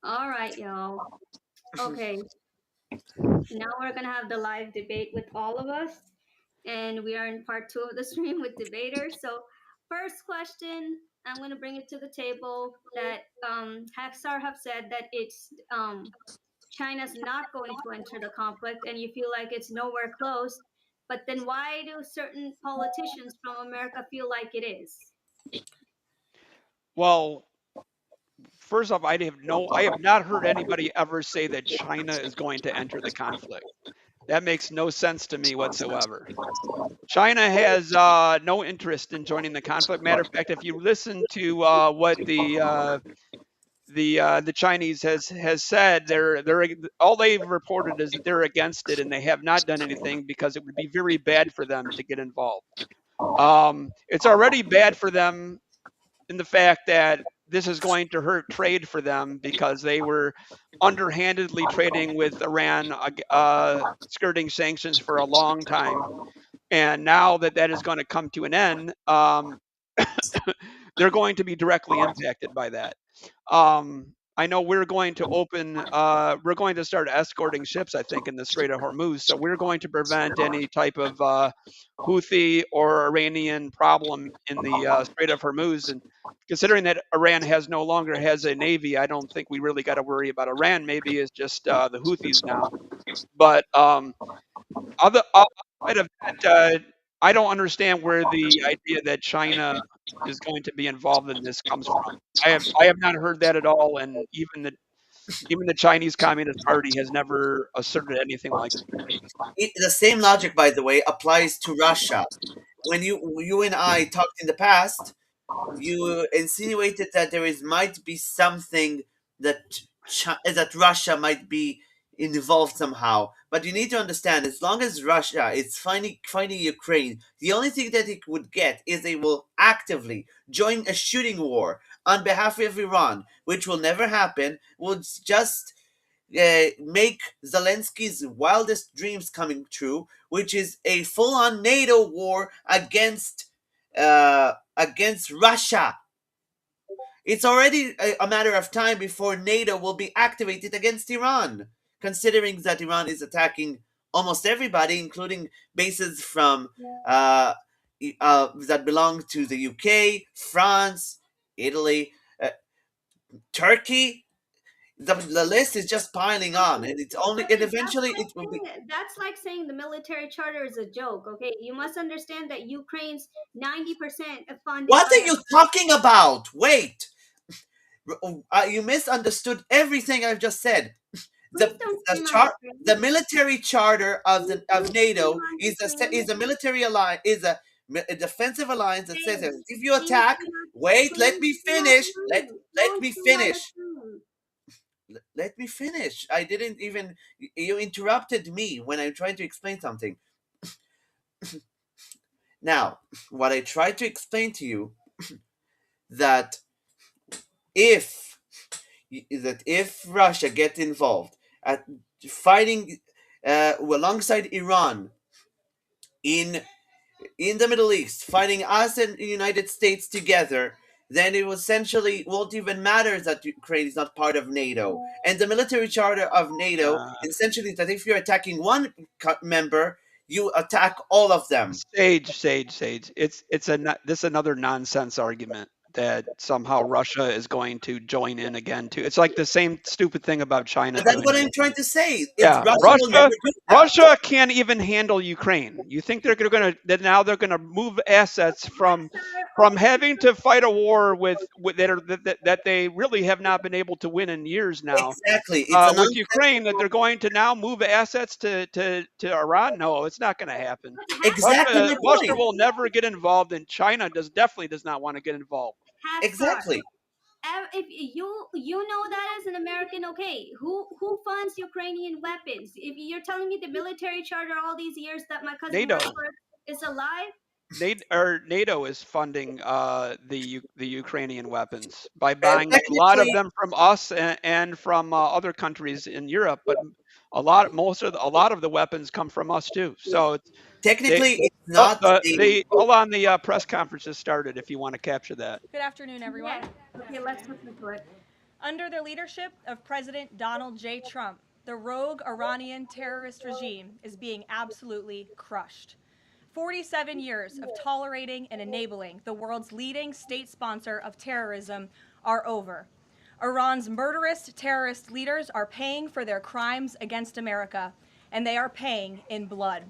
All right, y'all. Okay, now we're gonna have the live debate with all of us, and we are in part two of the stream with debaters. So, first question, I'm gonna bring it to the table that Hackstar have said that it's China's not going to enter the conflict, and you feel like it's nowhere close. But then, why do certain politicians from America feel like it is? Well, first off, I have not heard anybody ever say that China is going to enter the conflict. That makes no sense to me whatsoever. China has no interest in joining the conflict. Matter of fact, if you listen to what the Chinese has said, they're all they've reported is that they're against it, and they have not done anything because it would be very bad for them to get involved. It's already bad for them in the fact that this is going to hurt trade for them because they were underhandedly trading with Iran, skirting sanctions for a long time. And now that that is going to come to an end, they're going to be directly impacted by that. I know we're going to start escorting ships, I think, in the Strait of Hormuz. So we're going to prevent any type of Houthi or Iranian problem in the Strait of Hormuz. And considering that Iran has no longer has a navy, I don't think we really got to worry about Iran. Maybe it's just the Houthis now. But outside of that, I don't understand where the idea that China is going to be involved in this comes from. I have not heard that at all, and even the Chinese Communist Party has never asserted anything like that. The same logic, by the way, applies to Russia. When you and I talked in the past, you insinuated that there is might be something that that Russia might be involved somehow. But you need to understand, as long as Russia is finding Ukraine, the only thing that it would get is they will actively join a shooting war on behalf of Iran, which will never happen. Would just make Zelensky's wildest dreams coming true, which is a full-on NATO war against Russia. It's already a matter of time before NATO will be activated against Iran, considering that Iran is attacking almost everybody, including bases from that belong to the UK, France, Italy, Turkey. The list is just piling on, and it's only But and eventually it will be. that's like saying the military charter is a joke. Okay, you must understand that Ukraine's 90% funded What by are you talking about? Wait, you misunderstood everything I've just said. Please The don't the, say my char- the Ukraine. military charter Please of don't say NATO my is Ukraine. a military alliance, a defensive alliance that says that Please, if you please attack, do not, wait, let please me do not finish. Let move. let Don't me do my finish. Ukraine. Let me finish. I didn't even. You interrupted me when I'm trying to explain something. Now, what I tried to explain to you that if if Russia gets involved at fighting alongside Iran in the Middle East, fighting us and the United States together, then it essentially won't even matter that Ukraine is not part of NATO. And the military charter of NATO Uh, essentially that if you're attacking one member, you attack all of them. Sage. This another nonsense argument that somehow Russia is going to join in again too. It's like the same stupid thing about China That's what doing I'm it. trying to say. It's Yeah, Russia will never do that. Russia can't even handle Ukraine. You think they're going to that now they're going to move assets from Okay, having to fight a war with that they really have not been able to win in years now Exactly. It's a with nonsense. Ukraine that they're going to now move assets to Iran. No, it's not going to happen. but Exactly my Russia point. will never get involved, and China definitely does not want to get involved. Hackstar. Exactly. If you know that as an American, okay, who funds Ukrainian weapons? If you're telling me the military charter all these years that my cousin worked NATO. for is alive, NATO is funding the Ukrainian weapons by buying a lot of Technically, them from us and from other countries in Europe, but a lot of the weapons come from us too. So they technically, it's not a. they hold on, the press conference has started if you want to capture that. Good afternoon, everyone. yes. Okay, let's listen to it. Under the leadership of President Donald J. Trump, the rogue Iranian terrorist regime is being absolutely crushed. 47 years of tolerating and enabling the world's leading state sponsor of terrorism are over. Iran's murderous terrorist leaders are paying for their crimes against America, and they are paying in blood.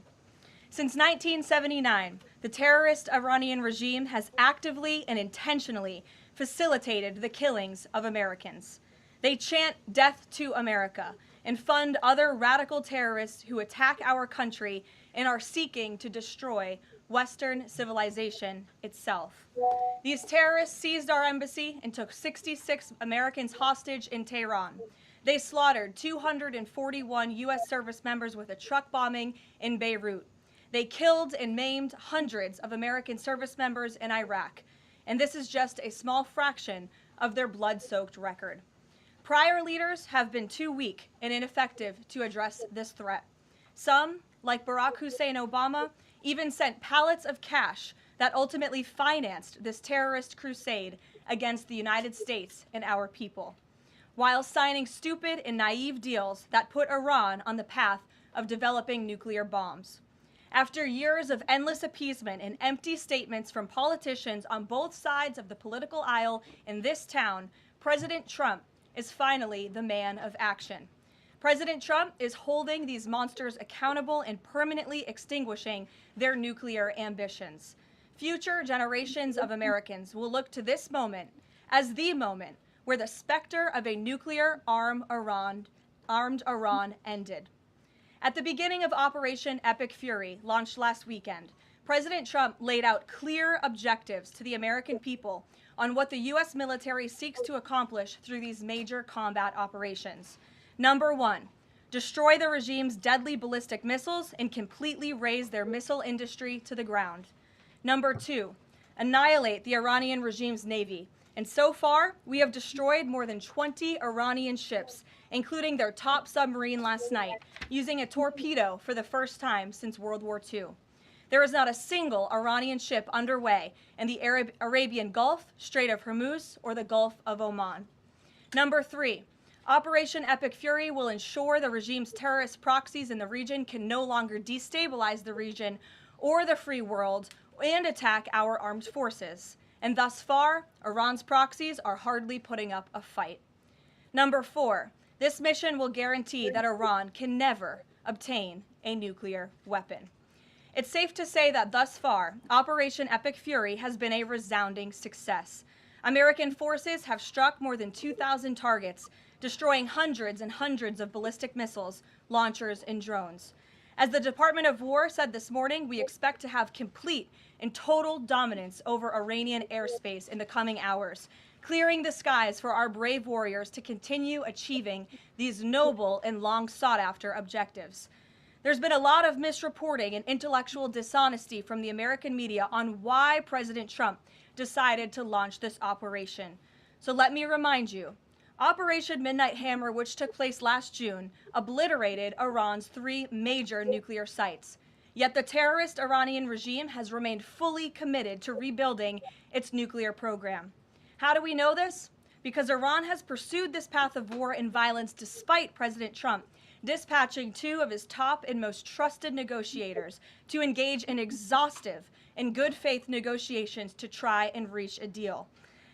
Since 1979, the terrorist Iranian regime has actively and intentionally facilitated the killings of Americans. They chant death to America and fund other radical terrorists who attack our country and are seeking to destroy Western civilization itself. These terrorists seized our embassy and took 66 Americans hostage in Tehran. They slaughtered 241 U.S. service members with a truck bombing in Beirut. They killed and maimed hundreds of American service members in Iraq. And this is just a small fraction of their blood-soaked record. Prior leaders have been too weak and ineffective to address this threat. Some, like Barack Hussein Obama, even sent pallets of cash that ultimately financed this terrorist crusade against the United States and our people, while signing stupid and naive deals that put Iran on the path of developing nuclear bombs. After years of endless appeasement and empty statements from politicians on both sides of the political aisle in this town, President Trump is finally the man of action. President Trump is holding these monsters accountable and permanently extinguishing their nuclear ambitions. Future generations of Americans will look to this moment as the moment where the specter of a nuclear armed Iran ended. At the beginning of Operation Epic Fury, launched last weekend, President Trump laid out clear objectives to the American people on what the U.S. military seeks to accomplish through these major combat operations. Number one, destroy the regime's deadly ballistic missiles and completely raze their missile industry to the ground. Number two, annihilate the Iranian regime's navy. And so far, we have destroyed more than 20 Iranian ships, including their top submarine last night, using a torpedo for the first time since World War II. There is not a single Iranian ship underway in the Arabian Gulf, Strait of Hormuz, or the Gulf of Oman. Number three, Operation Epic Fury will ensure the regime's terrorist proxies in the region can no longer destabilize the region or the free world and attack our armed forces. And thus far, Iran's proxies are hardly putting up a fight. Number four, this mission will guarantee that Iran can never obtain a nuclear weapon. It's safe to say that thus far, Operation Epic Fury has been a resounding success. American forces have struck more than 2,000 targets, destroying hundreds and hundreds of ballistic missiles, launchers, and drones. As the Department of War said this morning, we expect to have complete and total dominance over Iranian airspace in the coming hours, clearing the skies for our brave warriors to continue achieving these noble and long sought-after objectives. There's been a lot of misreporting and intellectual dishonesty from the American media on why President Trump decided to launch this operation. So let me remind you, Operation Midnight Hammer, which took place last June, obliterated Iran's 3 major nuclear sites. Yet the terrorist Iranian regime has remained fully committed to rebuilding its nuclear program. How do we know this? Because Iran has pursued this path of war and violence despite President Trump dispatching 2 of his top and most trusted negotiators to engage in exhaustive and good faith negotiations to try and reach a deal.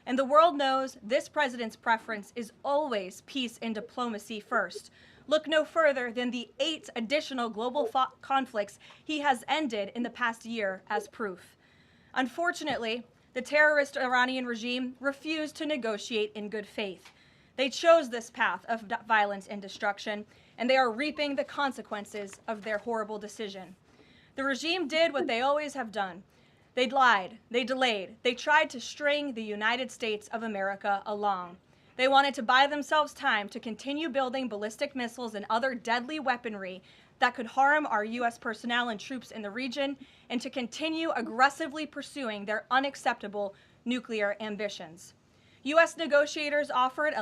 And the world knows this president's preference is always peace and diplomacy first. Look no further than the 8 additional global conflicts he has ended in the past year as proof. Unfortunately, the terrorist Iranian regime refused to negotiate in good faith. They chose this path of violence and destruction, and they are reaping the consequences of their horrible decision. The regime did what they always have done. They lied, they delayed, they tried to string the United States of America along. They wanted to buy themselves time to continue building ballistic missiles and other deadly weaponry that could harm our U.S. personnel and troops in the region, and to continue aggressively pursuing their unacceptable nuclear ambitions. U.S. negotiators offered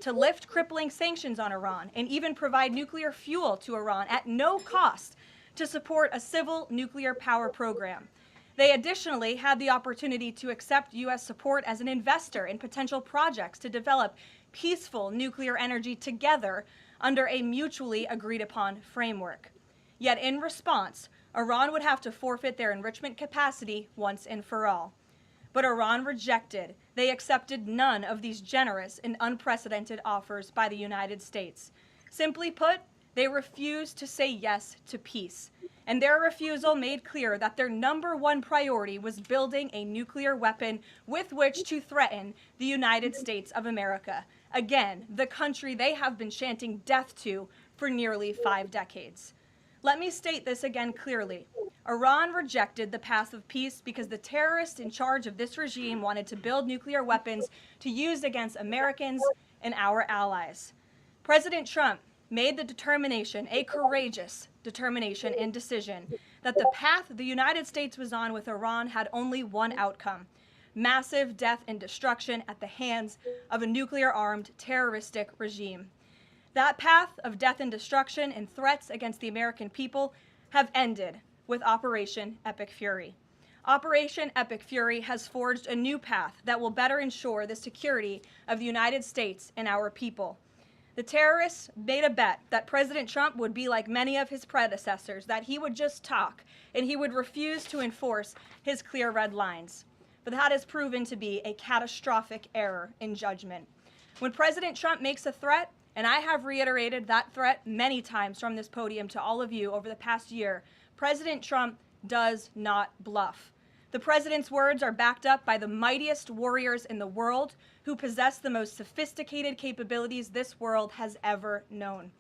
to lift crippling sanctions on Iran and even provide nuclear fuel to Iran at no cost to support a civil nuclear power program. They additionally had the opportunity to accept U.S. support as an investor in potential projects to develop peaceful nuclear energy together under a mutually agreed upon framework. Yet in response, Iran would have to forfeit their enrichment capacity once and for all. But Iran rejected. They accepted none of these generous and unprecedented offers by the United States. Simply put, they refused to say yes to peace. And their refusal made clear that their number one priority was building a nuclear weapon with which to threaten the United States of America. Again, the country they have been chanting death to for nearly 5 decades. Let me state this again clearly. Iran rejected the path of peace because the terrorists in charge of this regime wanted to build nuclear weapons to use against Americans and our allies. President Trump made the determination, a courageous determination and decision, that the path the United States was on with Iran had only one outcome: massive death and destruction at the hands of a nuclear-armed terroristic regime. That path of death and destruction and threats against the American people have ended with Operation Epic Fury. Operation Epic Fury has forged a new path that will better ensure the security of the United States and our people. The terrorists made a bet that President Trump would be like many of his predecessors, that he would just talk and he would refuse to enforce his clear red lines. But that has proven to be a catastrophic error in judgment. When President Trump makes a threat, and I have reiterated that threat many times from this podium to all of you over the past year, President Trump does not bluff. The president's words are backed up by the mightiest warriors in the world who possess the most sophisticated capabilities this world has ever known.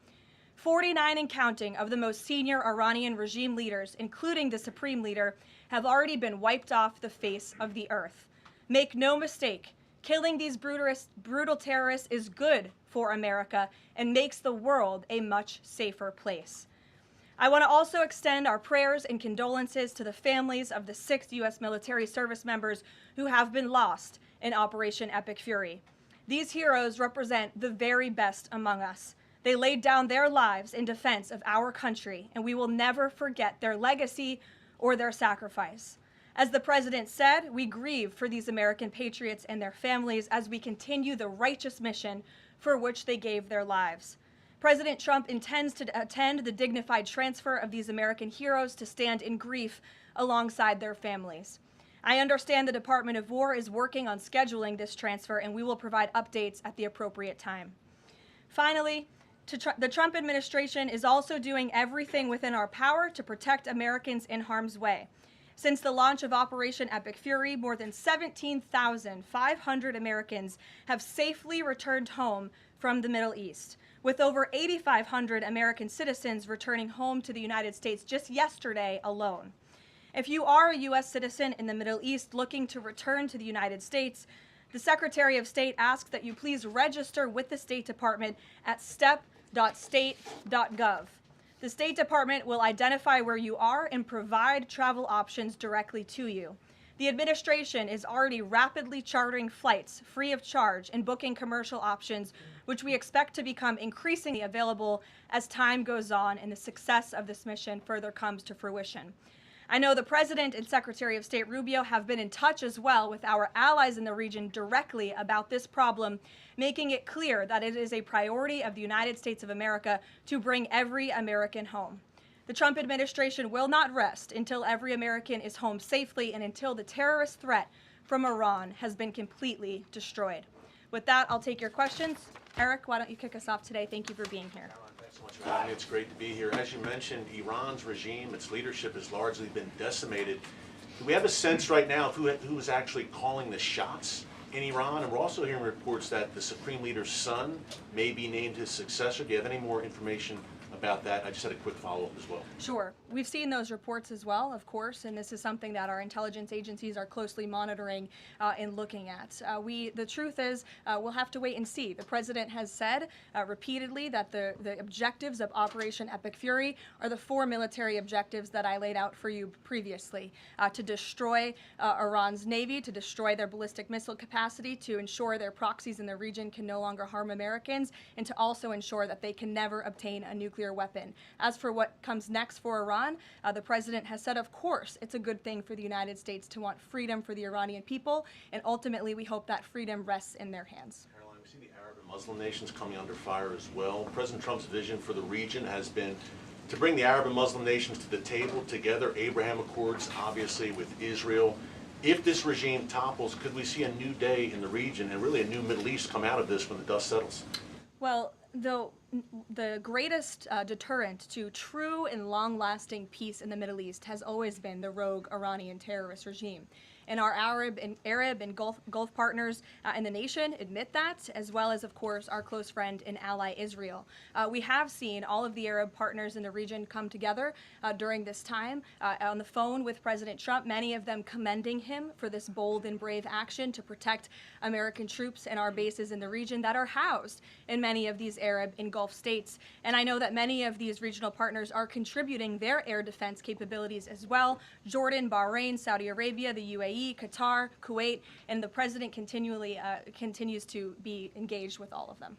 49 and counting of the most senior Iranian regime leaders, including the supreme leader, have already been wiped off the face of the earth. Make no mistake, killing these brutal terrorists is good for America and makes the world a much safer place. I want to also extend our prayers and condolences to the families of the 6 U.S. military service members who have been lost in Operation Epic Fury. These heroes represent the very best among us. They laid down their lives in defense of our country, and we will never forget their legacy or their sacrifice. As the president said, we grieve for these American patriots and their families as we continue the righteous mission for which they gave their lives. President Trump intends to attend the dignified transfer of these American heroes to stand in grief alongside their families. I understand the Department of War is working on scheduling this transfer, and we will provide updates at the appropriate time. Finally, the Trump administration is also doing everything within our power to protect Americans in harm's way. Since the launch of Operation Epic Fury, more than 17,500 Americans have safely returned home from the Middle East, with over 8,500 American citizens returning home to the United States just yesterday alone. If you are a U.S. citizen in the Middle East looking to return to the United States, the Secretary of State asks that you please register with the State Department at step.state.gov. The State Department will identify where you are and provide travel options directly to you. The administration is already rapidly chartering flights free of charge and booking commercial options, which we expect to become increasingly available as time goes on and the success of this mission further comes to fruition. I know the President and Secretary of State Rubio have been in touch as well with our allies in the region directly about this problem, making it clear that it is a priority of the United States of America to bring every American home. The Trump administration will not rest until every American is home safely and until the terrorist threat from Iran has been completely destroyed. With that, I'll take your questions. Eric, why don't you kick us off today? Thank you for being here. Thanks so much for having me. It's great to be here. As you mentioned, Iran's regime, its leadership has largely been decimated. Do we have a sense right now of who is actually calling the shots in Iran? And we're also hearing reports that the Supreme Leader's son may be named his successor. Do you have any more information about that? I just had a quick follow-up as well. Sure. We've seen those reports as well, of course, and this is something that our intelligence agencies are closely monitoring and looking at. The truth is, we'll have to wait and see. The president has said repeatedly that the objectives of Operation Epic Fury are the 4 military objectives that I laid out for you previously: to destroy Iran's navy, to destroy their ballistic missile capacity, to ensure their proxies in the region can no longer harm Americans, and to also ensure that they can never obtain a nuclear weapon. As for what comes next for Iran, the president has said, of course, it's a good thing for the United States to want freedom for the Iranian people, and ultimately we hope that freedom rests in their hands. Caroline, we see the Arab Muslim nations coming under fire as well. President Trump's vision for the region has been to bring the Arab and Muslim nations to the table together, Abraham Accords, obviously, with Israel. If this regime topples, could we see a new day in the region and really a new Middle East come out of this when the dust settles? Well, the greatest deterrent to true and long-lasting peace in the Middle East has always been the rogue Iranian terrorist regime. And our Arab and Gulf partners in the nation admit that, as well as, of course, our close friend and ally Israel. We have seen all of the Arab partners in the region come together during this time on the phone with President Trump, many of them commending him for this bold and brave action to protect American troops and our bases in the region that are housed in many of these Arab and Gulf states. And I know that many of these regional partners are contributing their air defense capabilities as well. Jordan, Bahrain, Saudi Arabia, the UAE, Qatar, Kuwait, and the president continues to be engaged with all of them.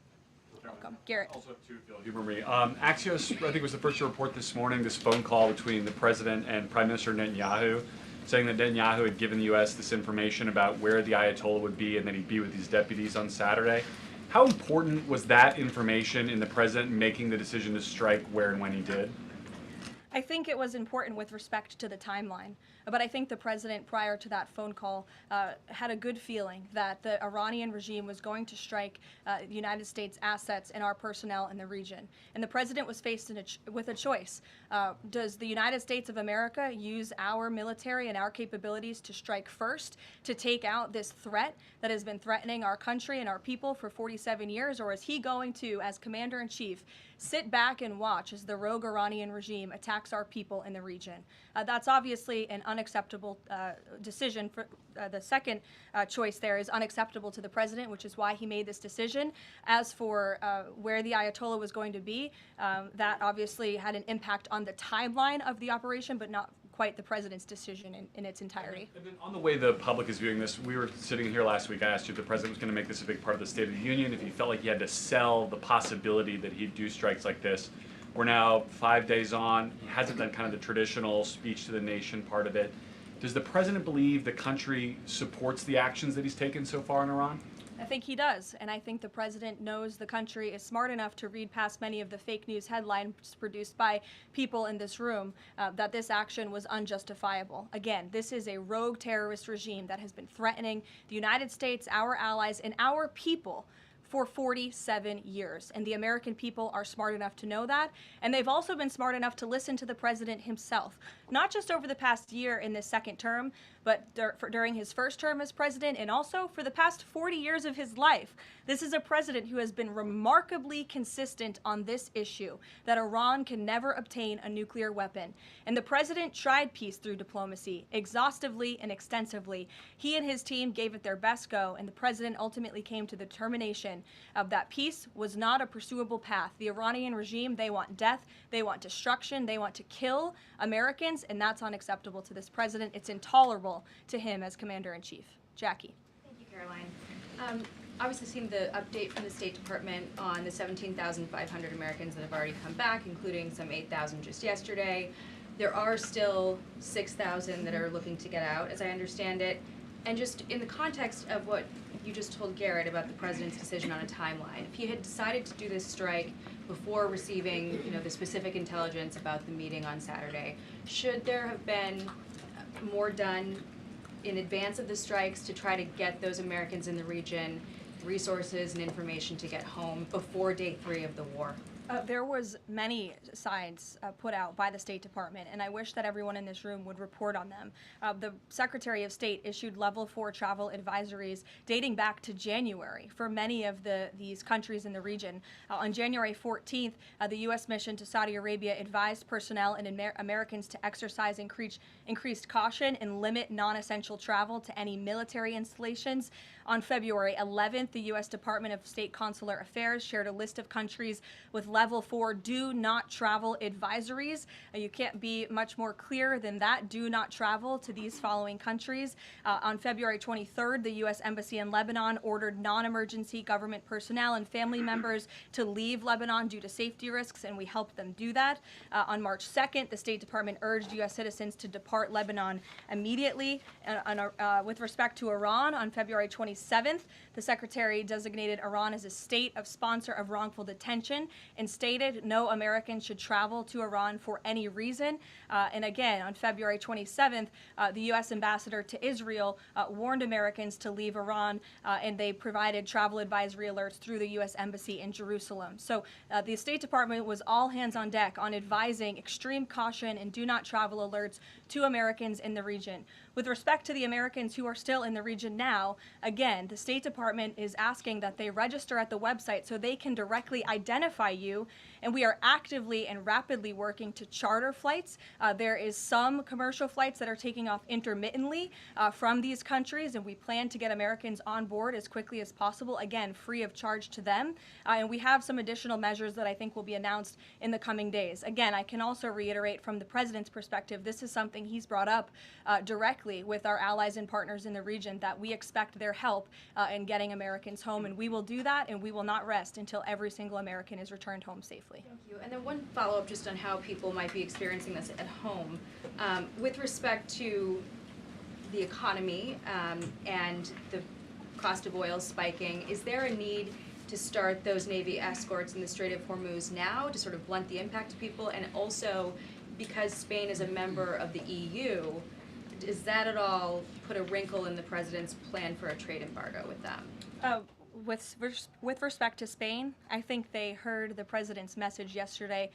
Welcome. Garrett. Also have two, if you'll humor me. Axios, I think, was the first to report this morning this phone call between the president and Prime Minister Netanyahu, saying that Netanyahu had given the U.S. this information about where the Ayatollah would be and that he'd be with his deputies on Saturday. How important was that information in the president making the decision to strike where and when he did? I think it was important with respect to the timeline, but I think the president, prior to that phone call, had a good feeling that the Iranian regime was going to strike the United States assets and our personnel in the region. And the president was faced with a choice. Does the United States of America use our military and our capabilities to strike first, to take out this threat that has been threatening our country and our people for 47 years, or is he going to, as commander-in-chief, sit back and watch as the rogue Iranian regime attacks our people in the region? That's obviously an unacceptable decision. For the second choice there is unacceptable to the president, which is why he made this decision. As for where the Ayatollah was going to be, that obviously had an impact on the timeline of the operation, but not quite the president's decision in its entirety. And then on the way the public is viewing this, we were sitting here last week, I asked you if the president was going to make this a big part of the State of the Union, if he felt like he had to sell the possibility that he'd do strikes like this. We're now 5 days on. He hasn't done kind of the traditional speech to the nation part of it. Does the president believe the country supports the actions that he's taken so far in Iran? I think he does, and I think the president knows the country is smart enough to read past many of the fake news headlines produced by people in this room that this action was unjustifiable. Again, this is a rogue terrorist regime that has been threatening the United States, our allies, and our people for 47 years. And the American people are smart enough to know that. And they've also been smart enough to listen to the president himself, not just over the past year in this second term, but during his first term as president, and also for the past 40 years of his life. This is a president who has been remarkably consistent on this issue, that Iran can never obtain a nuclear weapon. And the president tried peace through diplomacy, exhaustively and extensively. He and his team gave it their best go, and the president ultimately came to the determination of that peace was not a pursuable path. The Iranian regime, they want death, they want destruction, they want to kill Americans, and that's unacceptable to this president. It's intolerable to him as commander-in-chief. Jackie. Thank you, Caroline. Obviously seen the update from the State Department on the 17,500 Americans that have already come back, including some 8,000 just yesterday. There are still 6,000 that are looking to get out, as I understand it. And just in the context of what you just told Garrett about the president's decision on a timeline, if he had decided to do this strike before receiving, the specific intelligence about the meeting on Saturday, should there have been more done in advance of the strikes to try to get those Americans in the region resources and information to get home before day 3 of the war? There was many signs put out by the State Department, and I wish that everyone in this room would report on them. The Secretary of State issued level 4 travel advisories dating back to January for many of these countries in the region. On January 14th, the U.S. mission to Saudi Arabia advised personnel and Americans to exercise increased caution and limit non-essential travel to any military installations. On February 11th, the U.S. Department of State Consular Affairs shared a list of countries with less level 4 do not travel advisories. You can't be much more clear than that. Do not travel to these following countries. On February 23rd, the U.S. Embassy in Lebanon ordered non-emergency government personnel and family members to leave Lebanon due to safety risks, and we helped them do that. On March 2nd, the State Department urged U.S. citizens to depart Lebanon immediately. With respect to Iran, on February 27th, the Secretary designated Iran as a state of sponsor of wrongful detention and stated no American should travel to Iran for any reason. And again, on February 27th, the U.S. ambassador to Israel warned Americans to leave Iran, and they provided travel advisory alerts through the U.S. Embassy in Jerusalem. So the State Department was all hands on deck on advising extreme caution and do not travel alerts to Americans in the region. With respect to the Americans who are still in the region now, again, the State Department is asking that they register at the website so they can directly identify you, and we are actively and rapidly working to charter flights. There is some commercial flights that are taking off intermittently from these countries, and we plan to get Americans on board as quickly as possible, again, free of charge to them. And we have some additional measures that I think will be announced in the coming days. Again, I can also reiterate from the President's perspective, this is something he's brought up directly with our allies and partners in the region, that we expect their help in getting Americans home, and we will do that, and we will not rest until every single American is returned home safely. Thank you. And then one follow-up just on how people might be experiencing this at home. With respect to the economy and the cost of oil spiking, is there a need to start those Navy escorts in the Strait of Hormuz now to sort of blunt the impact to people? And also, because Spain is a member of the EU, does that at all put a wrinkle in the President's plan for a trade embargo with them? With respect to Spain, I think they heard the President's message yesterday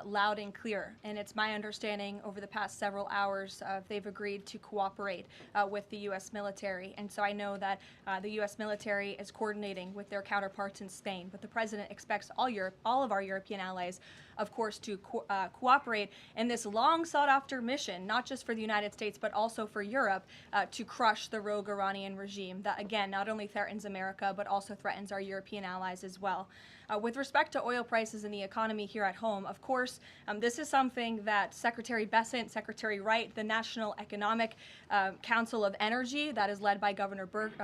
loud and clear. And it's my understanding over the past several hours they've agreed to cooperate with the U.S. military. And so I know that the U.S. military is coordinating with their counterparts in Spain. But the President expects all of our European allies, of course, to cooperate in this long sought after mission, not just for the United States, but also for Europe, to crush the rogue Iranian regime that, again, not only threatens America, but also threatens our European allies as well. With respect to oil prices and the economy here at home, of course, this is something that Secretary Bessent, Secretary Wright, the National Economic Council of Energy, that is led by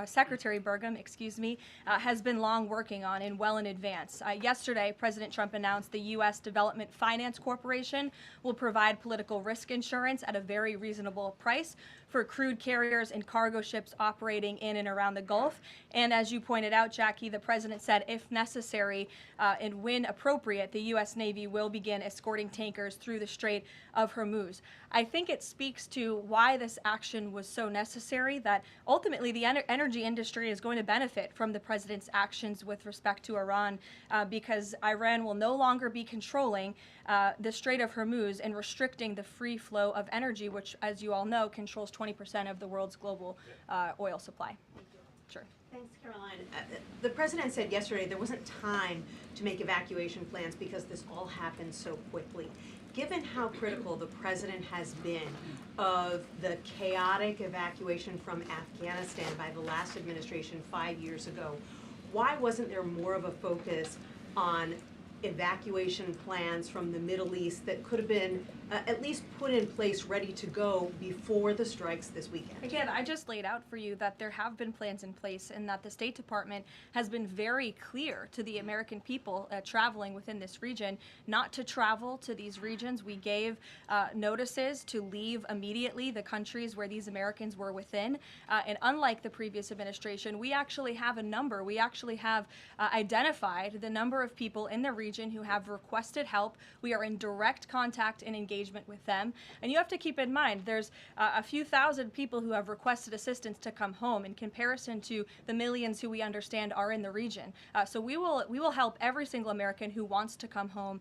Secretary Burgum, has been long working on and well in advance. Yesterday, President Trump announced the U.S. Development Finance Corporation will provide political risk insurance at a very reasonable price for crude carriers and cargo ships operating in and around the Gulf. And as you pointed out, Jackie, the President said if necessary and when appropriate, the U.S. Navy will begin escorting tankers through the Strait of Hormuz. I think it speaks to why this action was so necessary, that ultimately the energy industry is going to benefit from the President's actions with respect to Iran, because Iran will no longer be controlling the Strait of Hormuz and restricting the free flow of energy, which, as you all know, controls 20% of the world's global oil supply. Sure. Thanks, Caroline. The President said yesterday there wasn't time to make evacuation plans because this all happened so quickly. Given how critical the President has been of the chaotic evacuation from Afghanistan by the last administration 5 years ago, why wasn't there more of a focus on evacuation plans from the Middle East that could have been at least put in place, ready to go before the strikes this weekend? Again, I just laid out for you that there have been plans in place and that the State Department has been very clear to the American people traveling within this region not to travel to these regions. We gave notices to leave immediately the countries where these Americans were within. And unlike the previous administration, we actually have a number. We actually have identified the number of people in the region who have requested help. We are in direct contact and engagement with them. And you have to keep in mind, there's a few thousand people who have requested assistance to come home in comparison to the millions who we understand are in the region. So we will help every single American who wants to come home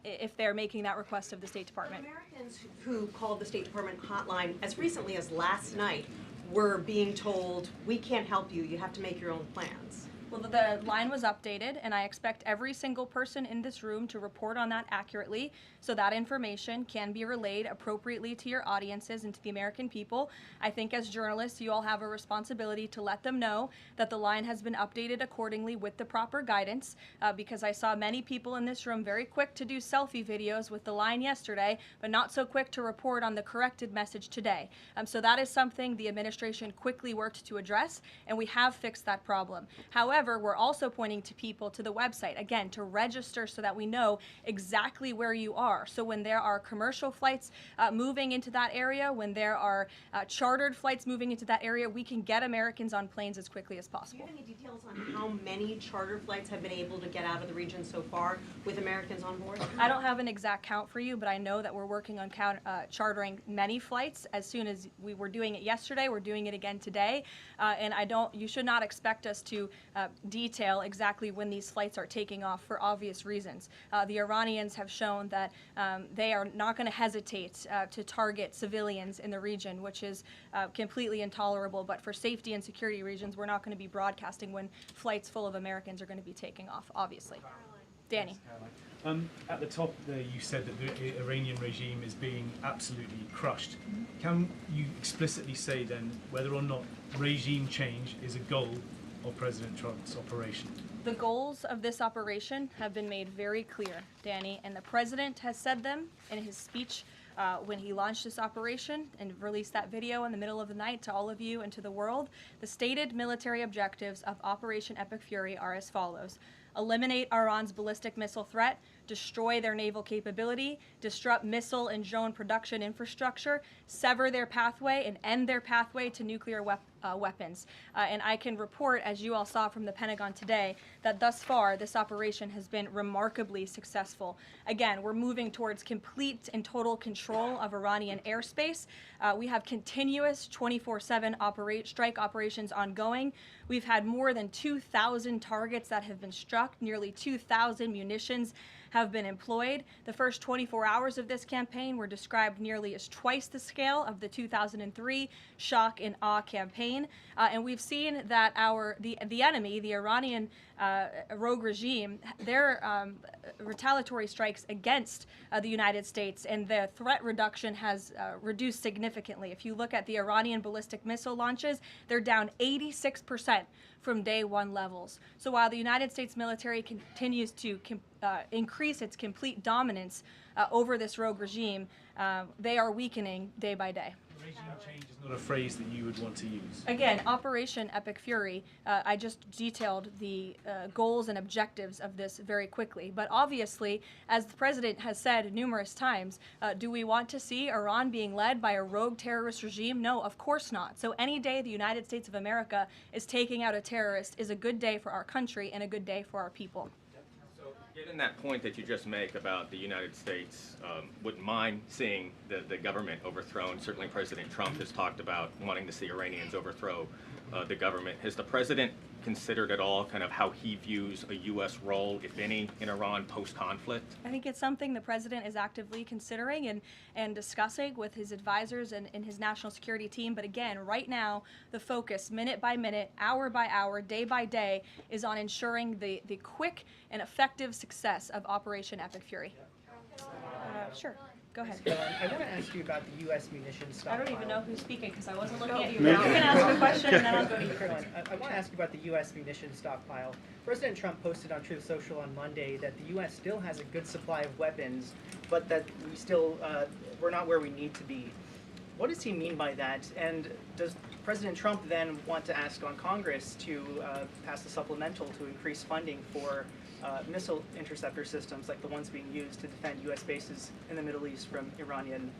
if they're making that request of the State Department. Americans who called the State Department hotline as recently as last night were being told, we can't help you, you have to make your own plans. Well, the line was updated, and I expect every single person in this room to report on that accurately so that information can be relayed appropriately to your audiences and to the American people. I think as journalists, you all have a responsibility to let them know that the line has been updated accordingly with the proper guidance, because I saw many people in this room very quick to do selfie videos with the line yesterday, but not so quick to report on the corrected message today. So that is something the administration quickly worked to address, and we have fixed that problem. However, we're also pointing to people to the website, again, to register so that we know exactly where you are. So when there are commercial flights moving into that area, when there are chartered flights moving into that area, we can get Americans on planes as quickly as Do you possible. have any details on how many charter flights have been able to get out of the region so far with Americans on board? I don't have an exact count for you, but I know that we're working on chartering many flights. As soon as we were doing it yesterday, we're doing it again today. And you should not expect us to detail exactly when these flights are taking off for obvious reasons. The Iranians have shown that they are not going to hesitate to target civilians in the region, which is completely intolerable. But for safety and security reasons, we're not going to be broadcasting when flights full of Americans are going to be taking off, obviously. Danny. At the top there, you said that the Iranian regime is being absolutely crushed. Can you explicitly say then whether or not regime change is a goal of President Trump's operation? The goals of this operation have been made very clear, Danny, and the president has said them in his speech when he launched this operation and released that video in the middle of the night to all of you and to the world. The stated military objectives of Operation Epic Fury are as follows: eliminate Iran's ballistic missile threat, destroy their naval capability, disrupt missile and drone production infrastructure, sever their pathway, and end their pathway to nuclear weapons. And I can report, as you all saw from the Pentagon today, that thus far this operation has been remarkably successful. Again, we're moving towards complete and total control of Iranian airspace. We have continuous 24/7 strike operations ongoing. We've had more than 2,000 targets that have been struck, nearly 2,000 munitions have been employed. The first 24 hours of this campaign were described nearly as twice the scale of the 2003 shock and awe campaign. And we've seen that the enemy, the Iranian rogue regime, their retaliatory strikes against the United States and the threat reduction has reduced significantly. If you look at the Iranian ballistic missile launches, they're down 86% from day one levels. So while the United States military continues to increase its complete dominance over this rogue regime, they are weakening day by day. Regime change is not a phrase that you would want to use. Again, Operation Epic Fury, I just detailed the goals and objectives of this very quickly. But obviously, as the president has said numerous times, do we want to see Iran being led by a rogue terrorist regime? No, of course not. So any day the United States of America is taking out a terrorist is a good day for our country and a good day for our people. Given that point that you just make about the United States wouldn't mind seeing the government overthrown, certainly President Trump has talked about wanting to see Iranians overthrow the government. Has the president considered at all kind of how he views a U.S. role, if any, in Iran post-conflict? I think it's something the president is actively considering and discussing with his advisors and his national security team. But again, right now, the focus, minute by minute, hour by hour, day by day, is on ensuring the quick and effective success of Operation Epic Fury. Sure. Go ahead. I want to ask you about the U.S. munitions stockpile. I don't even know who's speaking because I wasn't looking at you. You can ask a question and then I'll go to you. I want to ask you about the U.S. munitions stockpile. President Trump posted on Truth Social on Monday that the U.S. still has a good supply of weapons, but that we're not where we need to be. What does he mean by that? And does President Trump then want to ask on Congress to pass a supplemental to increase funding for missile interceptor systems like the ones being used to defend U.S. bases in the Middle East from Iranian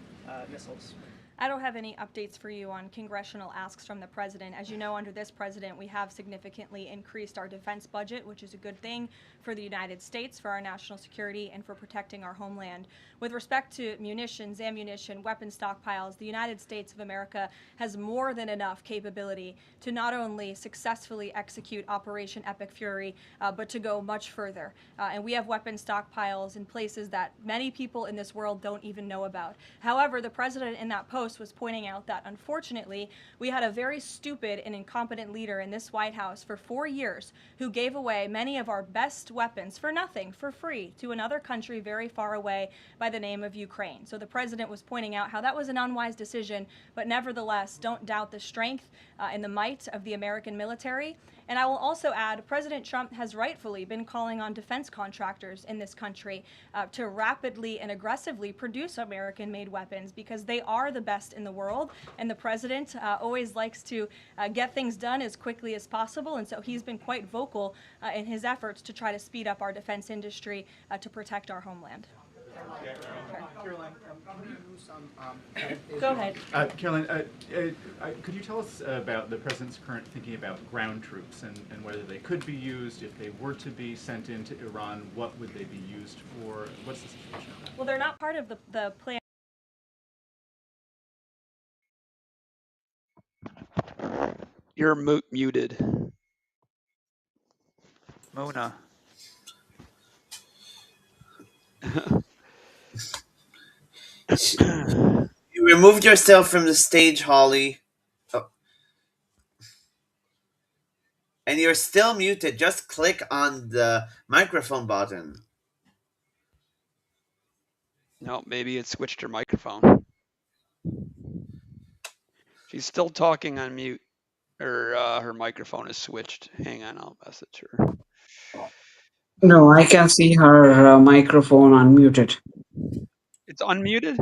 missiles? I don't have any updates for you on congressional asks from the president. As you know, under this president, we have significantly increased our defense budget, which is a good thing for the United States, for our national security, and for protecting our homeland. With respect to munitions, ammunition, weapon stockpiles, the United States of America has more than enough capability to not only successfully execute Operation Epic Fury, but to go much further. And we have weapon stockpiles in places that many people in this world don't even know about. However, the president in that post Post was pointing out that unfortunately, we had a very stupid and incompetent leader in this White House for 4 years who gave away many of our best weapons for nothing, for free, to another country very far away by the name of Ukraine. So the president was pointing out how that was an unwise decision, but nevertheless, don't doubt the strength and the might of the American military. And I will also add, President Trump has rightfully been calling on defense contractors in this country to rapidly and aggressively produce American-made weapons because they are the best in the world. And the president always likes to get things done as quickly as possible. And so he's been quite vocal in his efforts to try to speed up our defense industry to protect our homeland. Caroline, can you use some, Go ahead. Caroline, could you tell us about the president's current thinking about ground troops and whether they could be used, if they were to be sent into Iran, what would they be used for? What's the situation of that? Well, they're not part of the plan. You're muted. Mona. You removed yourself from the stage, Holly. Oh. And you're still muted. Just click on the microphone button. No, maybe it switched her microphone. She's still talking on mute, or her microphone is switched. Hang on, I'll message her. No, I can see her microphone unmuted. It's unmuted?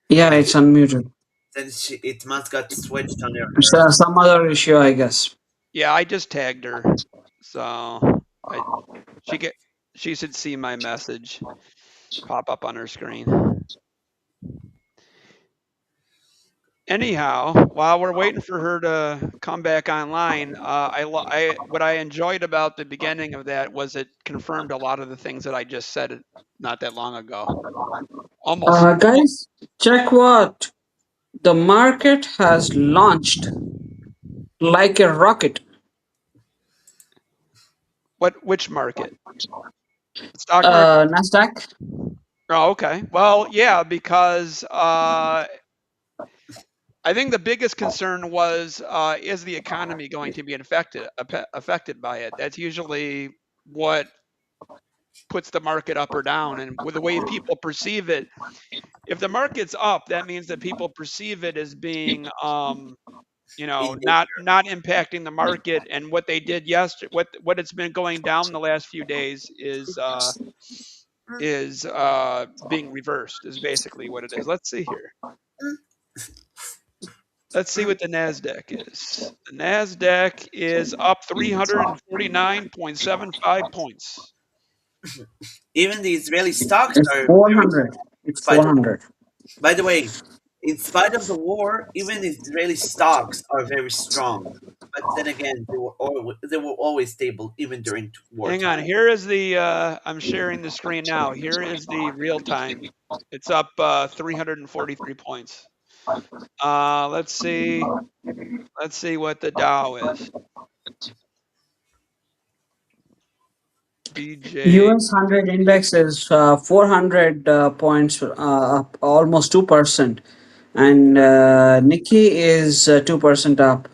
Yeah, it's unmuted. Then it must got switched on her. It's some other issue, I guess. Yeah, I just tagged her, so she should see my message pop up on her screen. Anyhow, while we're waiting for her to come back online, what I enjoyed about the beginning of that was it confirmed a lot of the things that I just said not that long ago. Almost. Guys, check what? The market has launched like a rocket. Which market? Stock market? Nasdaq. Oh, okay. Well, yeah, because I think the biggest concern was is the economy going to be affected by it? That's usually what puts the market up or down, and with the way people perceive it. If the market's up, that means that people perceive it as being not impacting the market, and what they did yesterday, what it's been going down the last few days is being reversed, is basically what it is. Let's see here. Let's see what the NASDAQ is. The NASDAQ is up 349.75 points. Even the Israeli stocks are 400. It's 400. By the way, in spite of the war, even the Israeli stocks are very strong. But then again, they were always stable, even during war. Hang on. Here is the. I'm sharing the screen now. Here is the real time. It's up 343 points. Let's see. Let's see what the Dow is. BJ. US 100 index is 400 points, up almost 2%, and Nikkei is 2% up.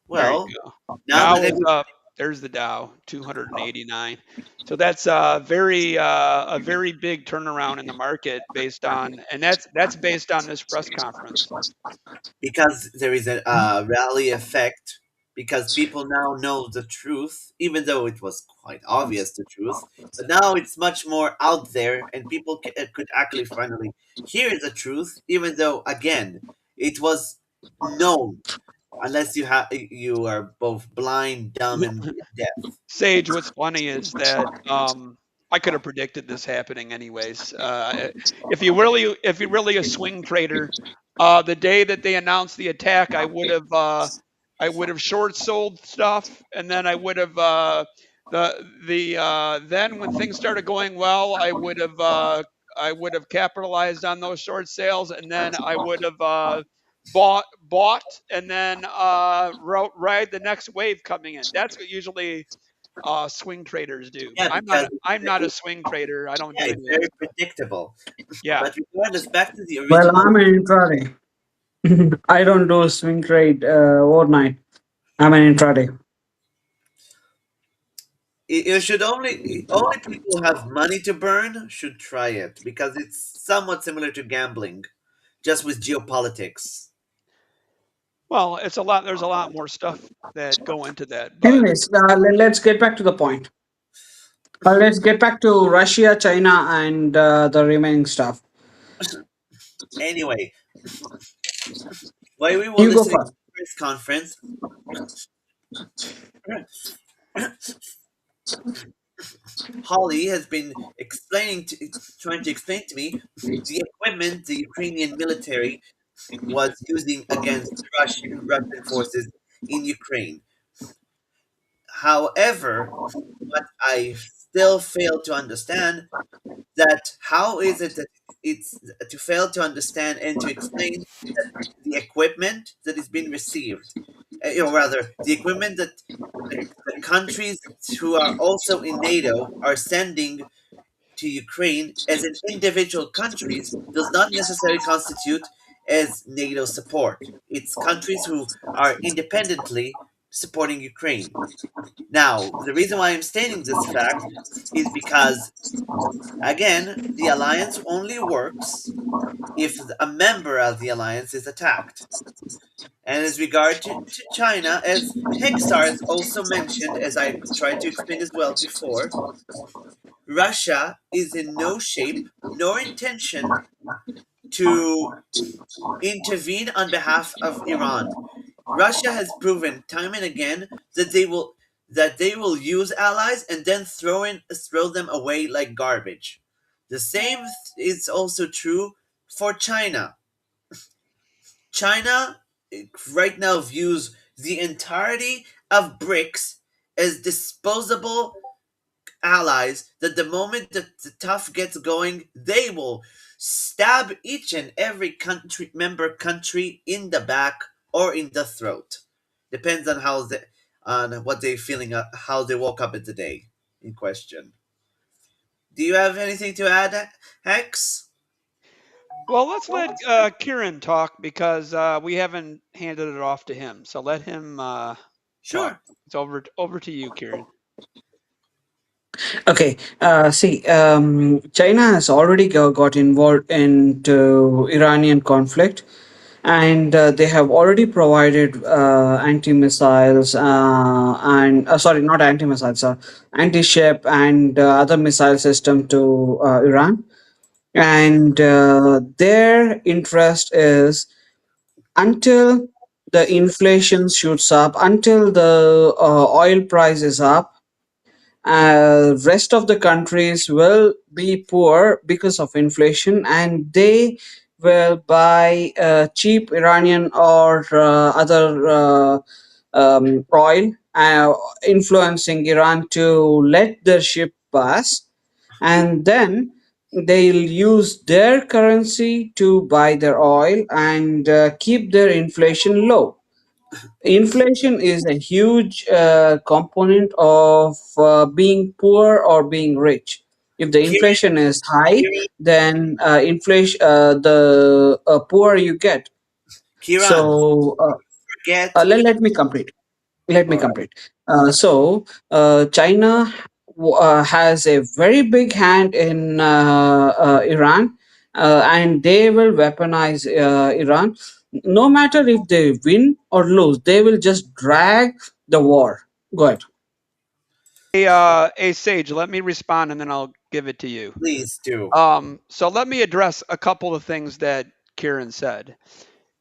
Well, Dow is up. There's the Dow, 289. So that's a very big turnaround in the market based on, and that's based on this press conference. Because there is a rally effect, because people now know the truth, even though it was quite obvious the truth. But now it's much more out there, and people could actually finally hear the truth, even though again it was known. Unless you are both blind, dumb, and deaf. Sage, what's funny is that I could have predicted this happening anyways. If you're really a swing trader, the day that they announced the attack, I would have short sold stuff, and then I would have then when things started going well, I would have capitalized on those short sales, and then I would have bought and then ride the next wave coming in. That's what usually swing traders do. Yeah, because I'm not a swing trader. I don't yeah, do it's any of that very stuff. predictable. Yeah. But regardless, back to the Well, original. I'm an intraday. I don't do swing trade overnight. I'm an intraday. You should only people who have money to burn should try it because it's somewhat similar to gambling, just with geopolitics. Well, it's a lot. There's a lot more stuff that go into that, but Anyways, let's get back to the point. Let's get back to Russia, China, and the remaining stuff. Anyway, while we were You go listening to first. the press conference, Holly has been trying to explain to me the equipment the Ukrainian military was using against Russian forces in Ukraine. However, what I still fail to understand that how is it that it's to fail to understand and to explain the equipment that is being received, rather the equipment that the countries who are also in NATO are sending to Ukraine as an individual countries does not necessarily constitute as NATO support. It's countries who are independently supporting Ukraine. Now, the reason why I'm stating this fact is because, again, the alliance only works if a member of the alliance is attacked. And as regard to China, as Hexar has also mentioned, as I tried to explain as well before, Russia is in no shape nor intention to intervene on behalf of Iran. Russia has proven time and again that they will use allies and then throw them away like garbage. The same is also true for China. China right now views the entirety of BRICS as disposable allies that the moment that the tough gets going, they will stab each and every member country in the back or in the throat. Depends on on what they're feeling, how they woke up in the day in question. Do you have anything to add, Hex? well, let's let Kieran talk because we haven't handed it off to him. So let him talk. Sure. It's over to you, Kieran. Okay. See, China has already got involved into Iranian conflict, and they have already provided anti-missiles and sorry, not anti-missiles, anti-ship and other missile system to Iran. And their interest is until the inflation shoots up, until the oil price is up, rest of the countries will be poor because of inflation, and they will buy cheap Iranian or other oil, influencing Iran to let their ship pass, and then they'll use their currency to buy their oil and keep their inflation low. Inflation is a huge component of being poor or being rich. If the Kieran, inflation is high, Kieran, then inflation the poorer you get. Kieran, So forget. let me complete. Let me All right. complete. China has a very big hand in Iran, and they will weaponize Iran. No matter if they win or lose, they will just drag the war. Go ahead. Hey, Sage, let me respond and then I'll give it to you. Please do. So let me address a couple of things that Kieran said.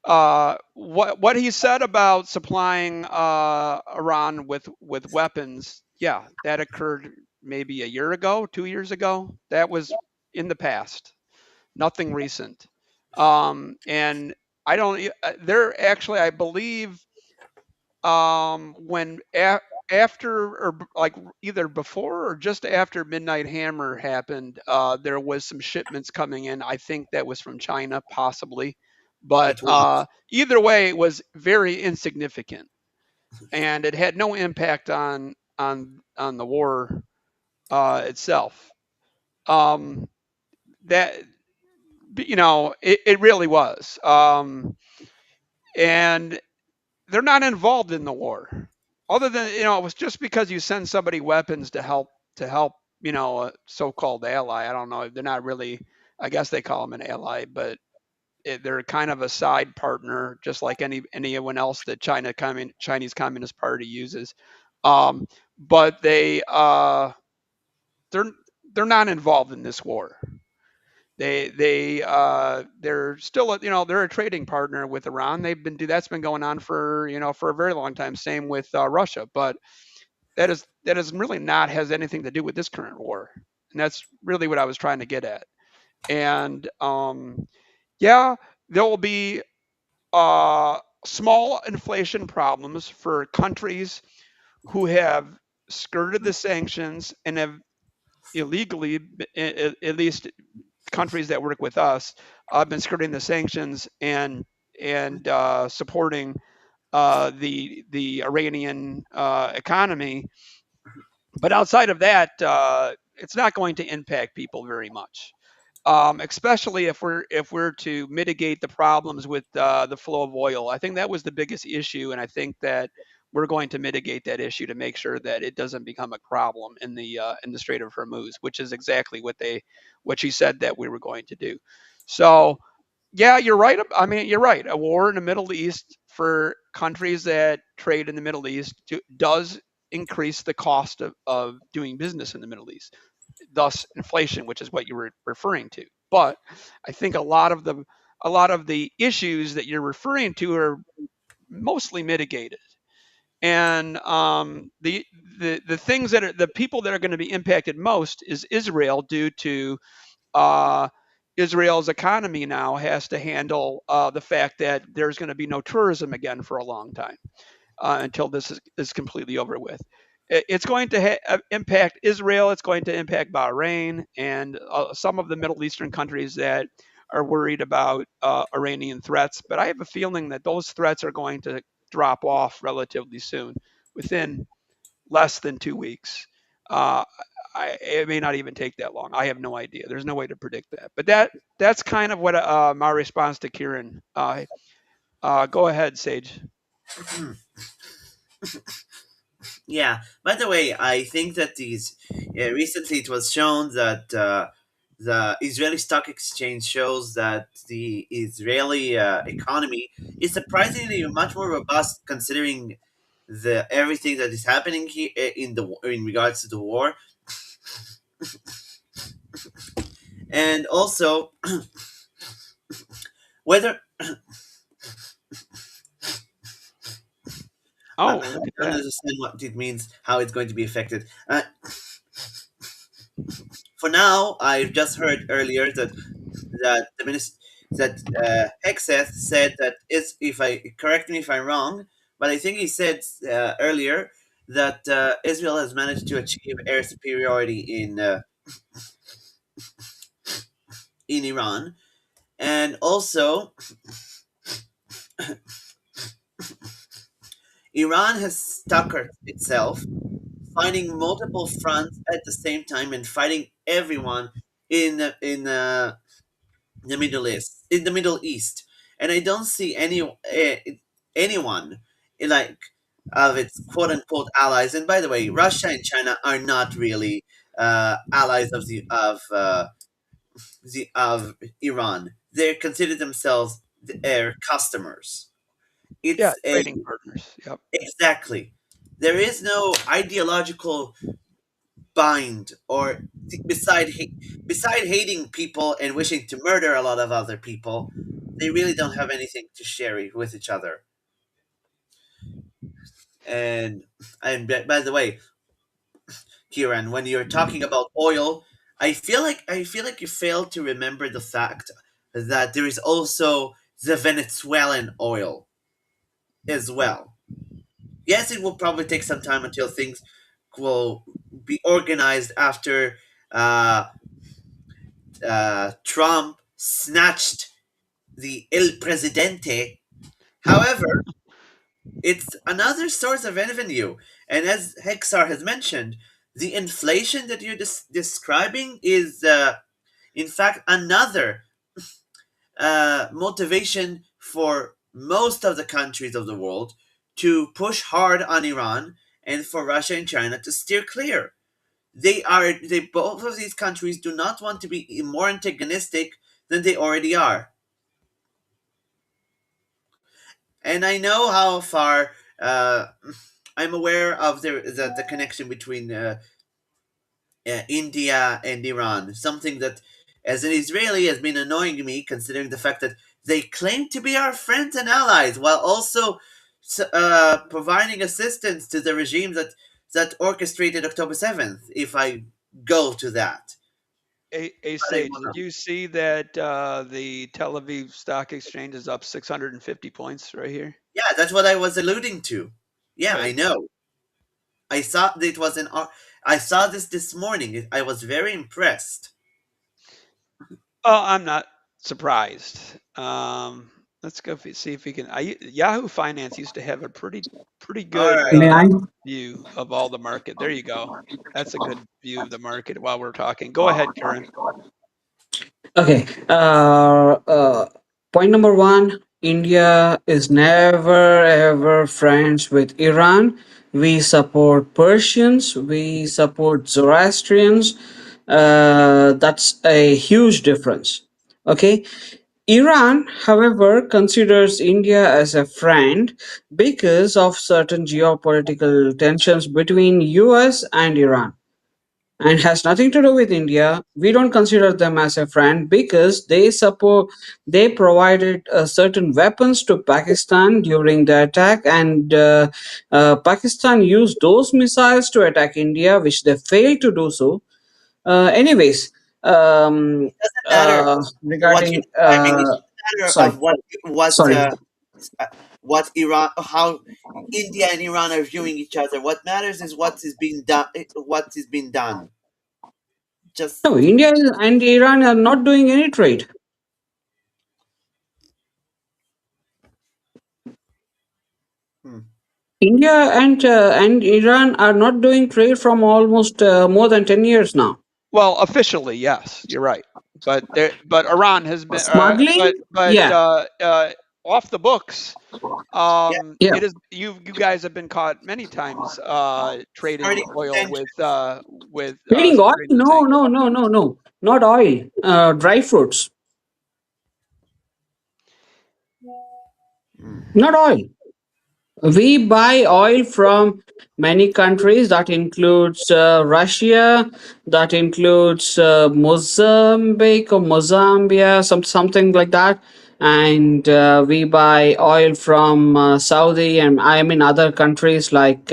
What he said about supplying Iran with weapons, yeah, that occurred maybe a year ago, 2 years ago. That was in the past, nothing recent. And I don't. They're actually, I believe, when after or like either before or just after Midnight Hammer happened, there was some shipments coming in. I think that was from China, possibly, but It was. either way, it was very insignificant, and it had no impact on the war itself. Um, that it really was, and they're not involved in the war, other than it was just because you send somebody weapons to help a so-called ally. I don't know. They're not really. I guess they call them an ally, but they're kind of a side partner, just like anyone else that Chinese Communist Party uses. Um, but they're they're not involved in this war. They're still they're a trading partner with Iran. That's been going on for a very long time. Same with Russia, but that is really not has anything to do with this current war, and that's really what I was trying to get at. And yeah, there will be uh, small inflation problems for countries who have skirted the sanctions and have illegally, at least countries that work with us, been skirting the sanctions and supporting the Iranian economy. But outside of that, it's not going to impact people very much. Especially if we're to mitigate the problems with the flow of oil. I think that was the biggest issue, and I think that we're going to mitigate that issue to make sure that it doesn't become a problem in the Strait of Hormuz, which is exactly what she said that we were going to do. So yeah, you're right. I mean, you're right. A war in the Middle East for countries that trade in the Middle East does increase the cost of doing business in the Middle East, thus inflation, which is what you were referring to. But I think a lot of the issues that you're referring to are mostly mitigated. And the things that are the people that are going to be impacted most is Israel, due to uh, Israel's economy now has to handle the fact that there's going to be no tourism again for a long time, until this is completely over with. It's going to impact Israel. It's going to impact Bahrain and some of the Middle Eastern countries that are worried about Iranian threats. But I have a feeling that those threats are going to drop off relatively soon, within less than 2 weeks. Uh, it may not even take that long. I have no idea. There's no way to predict that. But that's kind of what my response to Kieran. Go ahead, Sage. Yeah. By the way, I think that these recently it was shown that the Israeli stock exchange shows that the Israeli economy is surprisingly much more robust, considering the everything that is happening here in regards to the war, and also whether Oh, I look at don't that. understand what it means, how it's going to be affected. For now, I've just heard earlier that the minister that Hexeth said that is, if I correct me if I'm wrong, but I think he said earlier that Israel has managed to achieve air superiority in Iran, and also Iran has stuck itself, fighting multiple fronts at the same time and fighting everyone in the Middle East, and I don't see anyone like of its quote unquote allies. And by the way, Russia and China are not really allies of Iran. They consider themselves their customers. Yeah, It's a trading partners. Yep. exactly. There is no ideological bind or beside hating people and wishing to murder a lot of other people, they really don't have anything to share with each other. And by the way, Kieran, when you're talking about oil, I feel like you failed to remember the fact that there is also the Venezuelan oil as well. Yes, it will probably take some time until things will be organized after uh, Trump snatched the El Presidente. However, It's another source of revenue. And as Hexar has mentioned, the inflation that you're describing is, in fact, another motivation for most of the countries of the world to push hard on Iran and for Russia and China to steer clear. They both of these countries do not want to be more antagonistic than they already are. And I know how far I'm aware of the connection between India and Iran, something that, as an Israeli, has been annoying me, considering the fact that they claim to be our friends and allies, while also providing assistance to the regime that orchestrated October 7th. If I go to that, A but I Sage, did wanna. you see that the Tel Aviv Stock Exchange is up 650 points right here? Yeah, that's what I was alluding to. Yeah, I Good. know. I saw it was an. I saw this morning. I was very impressed. Oh, I'm not surprised. Let's go see if we can. Yahoo Finance used to have a pretty All good right. May I? view of all the market. There you go. That's a good view of the market while we're talking. Go ahead, Karen. Okay. Point number one: India is never ever friends with Iran. We support Persians. We support Zoroastrians. That's a huge difference. Okay. Iran, however, considers India as a friend because of certain geopolitical tensions between US and Iran, and has nothing to do with India. We don't consider them as a friend because they provided certain weapons to Pakistan during the attack, and Pakistan used those missiles to attack India, which they failed to do so. Anyways, um, Doesn't matter what you're regarding describing. It's just a matter sorry, of what sorry. uh, what Iran, how India and Iran are viewing each other. What matters is what is being done. What is being done. No, Just. India and Iran are not doing any trade. Hmm. India and Iran are not doing trade from almost more than 10 years now. Well, officially, yes, you're right. But Iran has been, Smuggling, yeah, off the books. Yeah, yeah. It is you guys have been caught many times trading starting oil tensions. with Trading oil? Saudi and No, saying, no, no, no, no. Not oil. Dry fruits. Hmm. Not oil. We buy oil from many countries. That includes Russia. That includes Mozambique or Mozambia, something like that. And we buy oil from Saudi, and I mean other countries like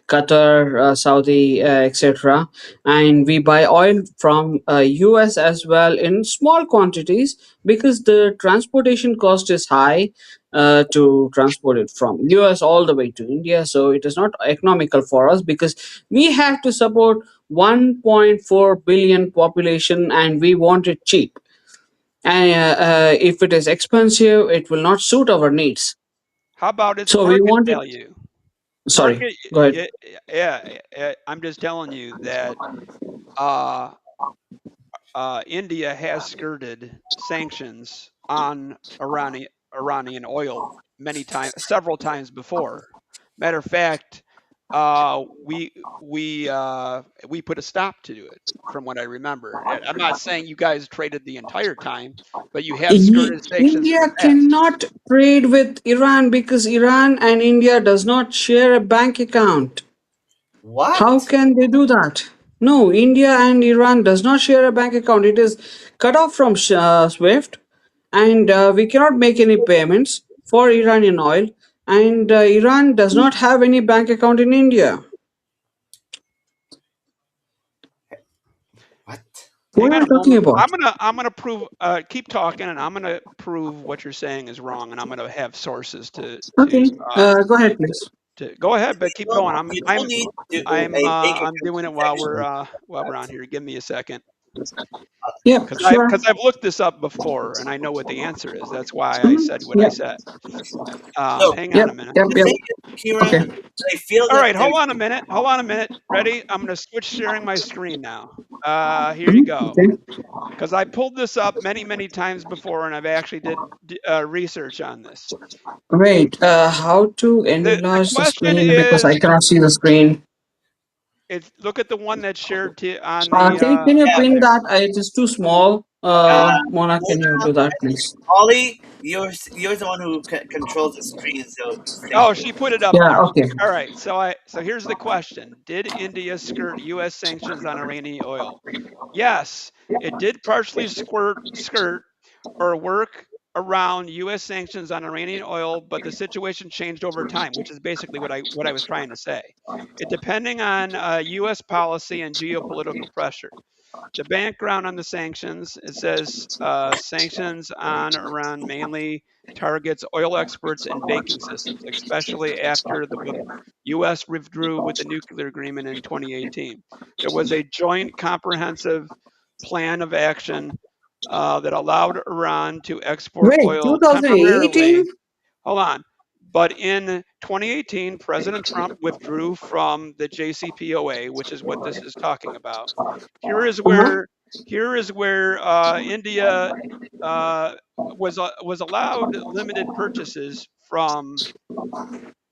Qatar, Saudi, etc. And we buy oil from US as well in small quantities because the transportation cost is high to transport it from US all the way to India. So it is not economical for us because we have to support 1.4 billion population and we want it cheap. And if it is expensive, it will not suit our needs. how about its So we market want it. value? Sorry, Market, go ahead. yeah, I'm just telling you that uh, India has skirted sanctions on Iranian oil several times before. Matter of fact, we put a stop to it, from what I remember. I'm not saying you guys traded the entire time, but you have skirted sanctions in India the past. cannot trade with Iran because Iran and India does not share a bank account. How What? can they do that? No, India and Iran does not share a bank account. It is cut off from SWIFT, and we cannot make any payments for Iranian oil. And Iran does not have any bank account in India. What? What Hang are on you a talking moment. about? I'm gonna prove. Keep talking, and I'm gonna prove what you're saying is wrong, and I'm gonna have sources Okay, go ahead, please. to go ahead, but keep going. You don't need to I'm make a I'm doing it contestation. while we're on here. Give me a second. Yeah, Because sure. I've looked this up before and I know what the answer is. That's why I Mhm. said what I Yeah, said. So Hang on yep, a minute. yep, the yep. thing is, Okay. Kieran, I feel All that right, hold there's on a minute. Hold on a minute. Ready? I'm going to switch sharing my screen now. Here you Mhm. go. Okay. Because I pulled this up many times before, and I've actually did research on this. Wait, how to The enlarge the question screen because is, I cannot see the screen. it's look at the one that's shared on the Can you yeah. on pin there. that? It is too small. Uh, Mona, hold can you on, do that, please? Ollie, you're the one who controls the screen, so stay Oh, put. she put it up Yeah. there. Okay. All right. So here's the question: did India skirt U.S. sanctions on Iranian oil? Yes, it did partially skirt or work around U.S. sanctions on Iranian oil, but the situation changed over time, which is basically what I was trying to say. It depending on U.S. policy and geopolitical pressure. The background on the sanctions, it says sanctions on Iran mainly targets oil exports and banking systems, especially after the U.S. withdrew with the nuclear agreement in 2018. There was a joint comprehensive plan of action that allowed Iran to export Wait, oil 2018? temporarily. Hold on. But in 2018, President Trump withdrew from the JCPOA, which is what this is talking about. Here is Uh-huh. where India was allowed limited purchases from.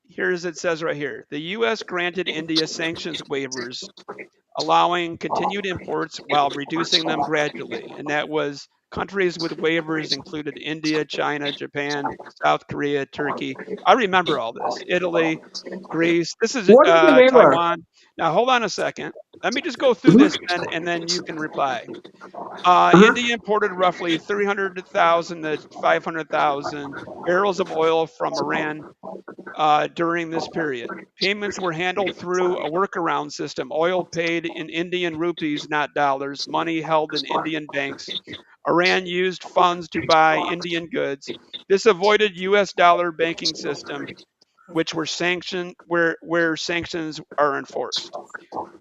Here's it says right here: the U.S. granted India sanctions waivers allowing continued imports while reducing them gradually. And that was countries with waivers included India, China, Japan, South Korea, Turkey. I remember all this. Italy, Greece. This is What is the waiver? Taiwan. Now hold on a second. Let me just go through Mhm. this and then you can reply. Uh-huh. India imported roughly 300,000 to 500,000 barrels of oil from Iran during this period. Payments were handled through a workaround system, oil paid in Indian rupees, not dollars, money held in Indian banks. Iran used funds to buy Indian goods. This avoided US dollar banking system, which were sanctioned where sanctions are enforced.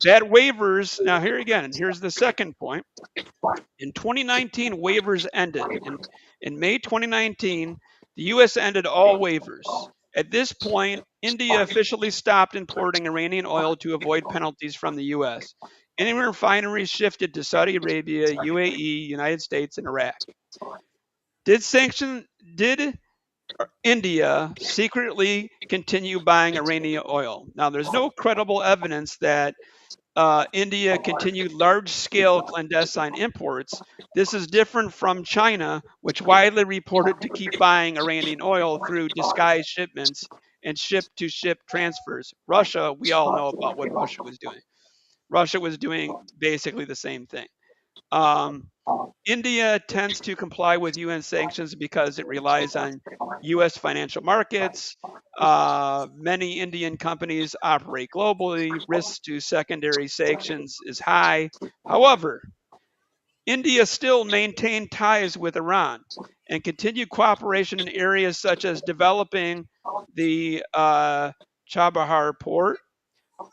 That waivers, now here again, here's the second point. In 2019, waivers ended. In May 2019, the U.S. ended all waivers. At this point, India officially stopped importing Iranian oil to avoid penalties from the U.S. Any refineries shifted to Saudi Arabia, UAE, United States, and Iraq. Did India secretly continue buying Iranian oil? Now, there's no credible evidence that India continued large scale clandestine imports. This is different from China, which widely reported to keep buying Iranian oil through disguised shipments and ship to ship transfers. Russia, we all know about what Russia was doing. Russia was doing basically the same thing. Um, India tends to comply with UN sanctions because it relies on US financial markets. Many Indian companies operate globally. Risk to secondary sanctions is high. However, India still maintained ties with Iran and continued cooperation in areas such as developing the Chabahar port,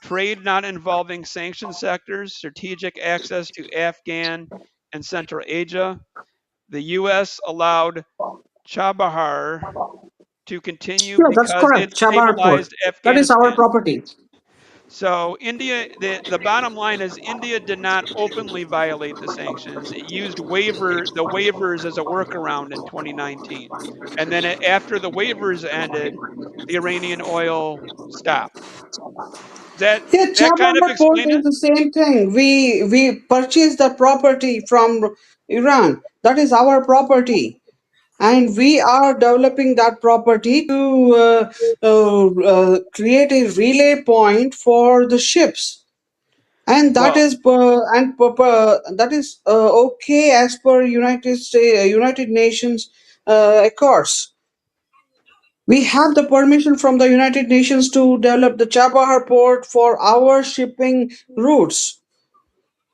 trade not involving sanctioned sectors, strategic access to Afghan and Central Asia. The U.S. allowed Chabahar to continue Yeah, that's because it correct. Chabar Port. stabilized That is our Afghanistan. property. So the bottom line is India did not openly violate the sanctions. It used the waivers as a workaround in 2019, and then after the waivers ended, the Iranian oil stopped. Yeah, That kind of Chabar Port explain is it? the same thing. We purchased the property from Iran. That is our property. And we are developing that property to create a relay point for the ships, and that Well, is that is okay as per United Nations accords. We have the permission from the United Nations to develop the Chabahar port for our shipping routes,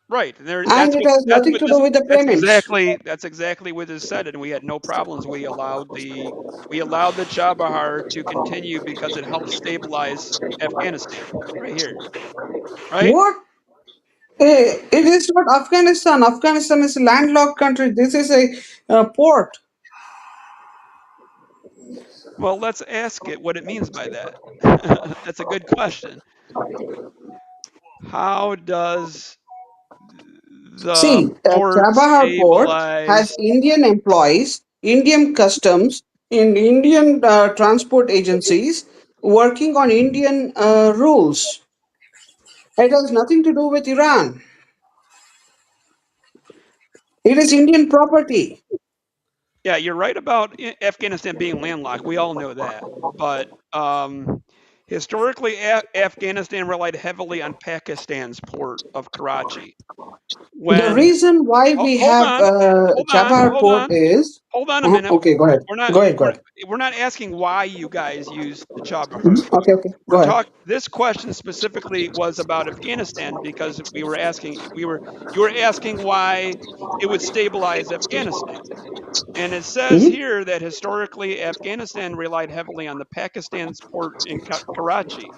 right. and it has nothing to do with the payments. That's exactly what is said, and we had no problems. We allowed the Chabahar to continue because it helped stabilize Afghanistan. Right here, right? What? It is not Afghanistan. Afghanistan is a landlocked country. This is a port. Well, let's ask it what it means by that. That's a good question. How does the See, port Chabahar port has stabilize? Indian employees, Indian customs, and Indian transport agencies working on Indian rules. It has nothing to do with Iran. It is Indian property. Yeah, you're right about Afghanistan being landlocked. We all know that. But historically, Afghanistan relied heavily on Pakistan's port of Karachi. The When reason why we hold have on, hold on, Chabahar hold port on, is hold on a minute. okay. Go ahead. We're not Go ahead. Go we're, ahead. we're not asking why you guys use the Chabahar. Mhm. Okay. Okay. Go We're ahead. talk. This question specifically was about Afghanistan because you were asking why it would stabilize Afghanistan. And it says Mhm. here that historically Afghanistan relied heavily on the Pakistan's port in Karachi.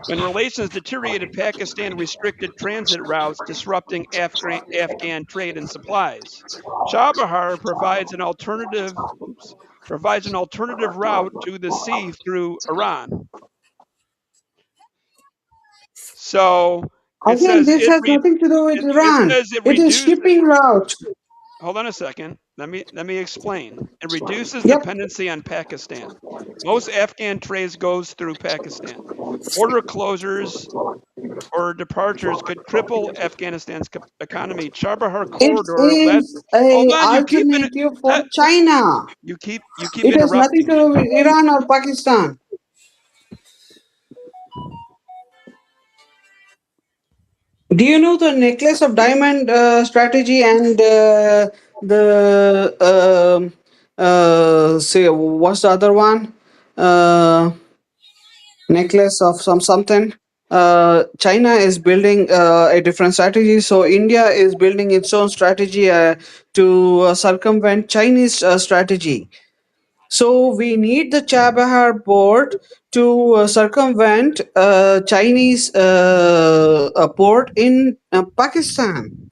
When relations deteriorated, Pakistan restricted transit routes, disrupting Afghan trade and supplies. Chabahar provides an alternative route to the sea through Iran. So it Again, says this has nothing to do with it Iran. says it It is reduced. shipping route. Hold on a second. Let me explain. It reduces Yep. dependency on Pakistan. Most Afghan trades goes through Pakistan. Border closures or departures could cripple Afghanistan's economy. Chabahar It corridor led. is Hold a on, alternative for let, China. you keep It has nothing interrupting to do me. with Iran or Pakistan. Do you know the necklace of diamond strategy and the say what's the other one? Uh, necklace of something. China is building a different strategy, so India is building its own strategy to circumvent Chinese strategy. So we need the Chabahar port to circumvent Chinese port in Pakistan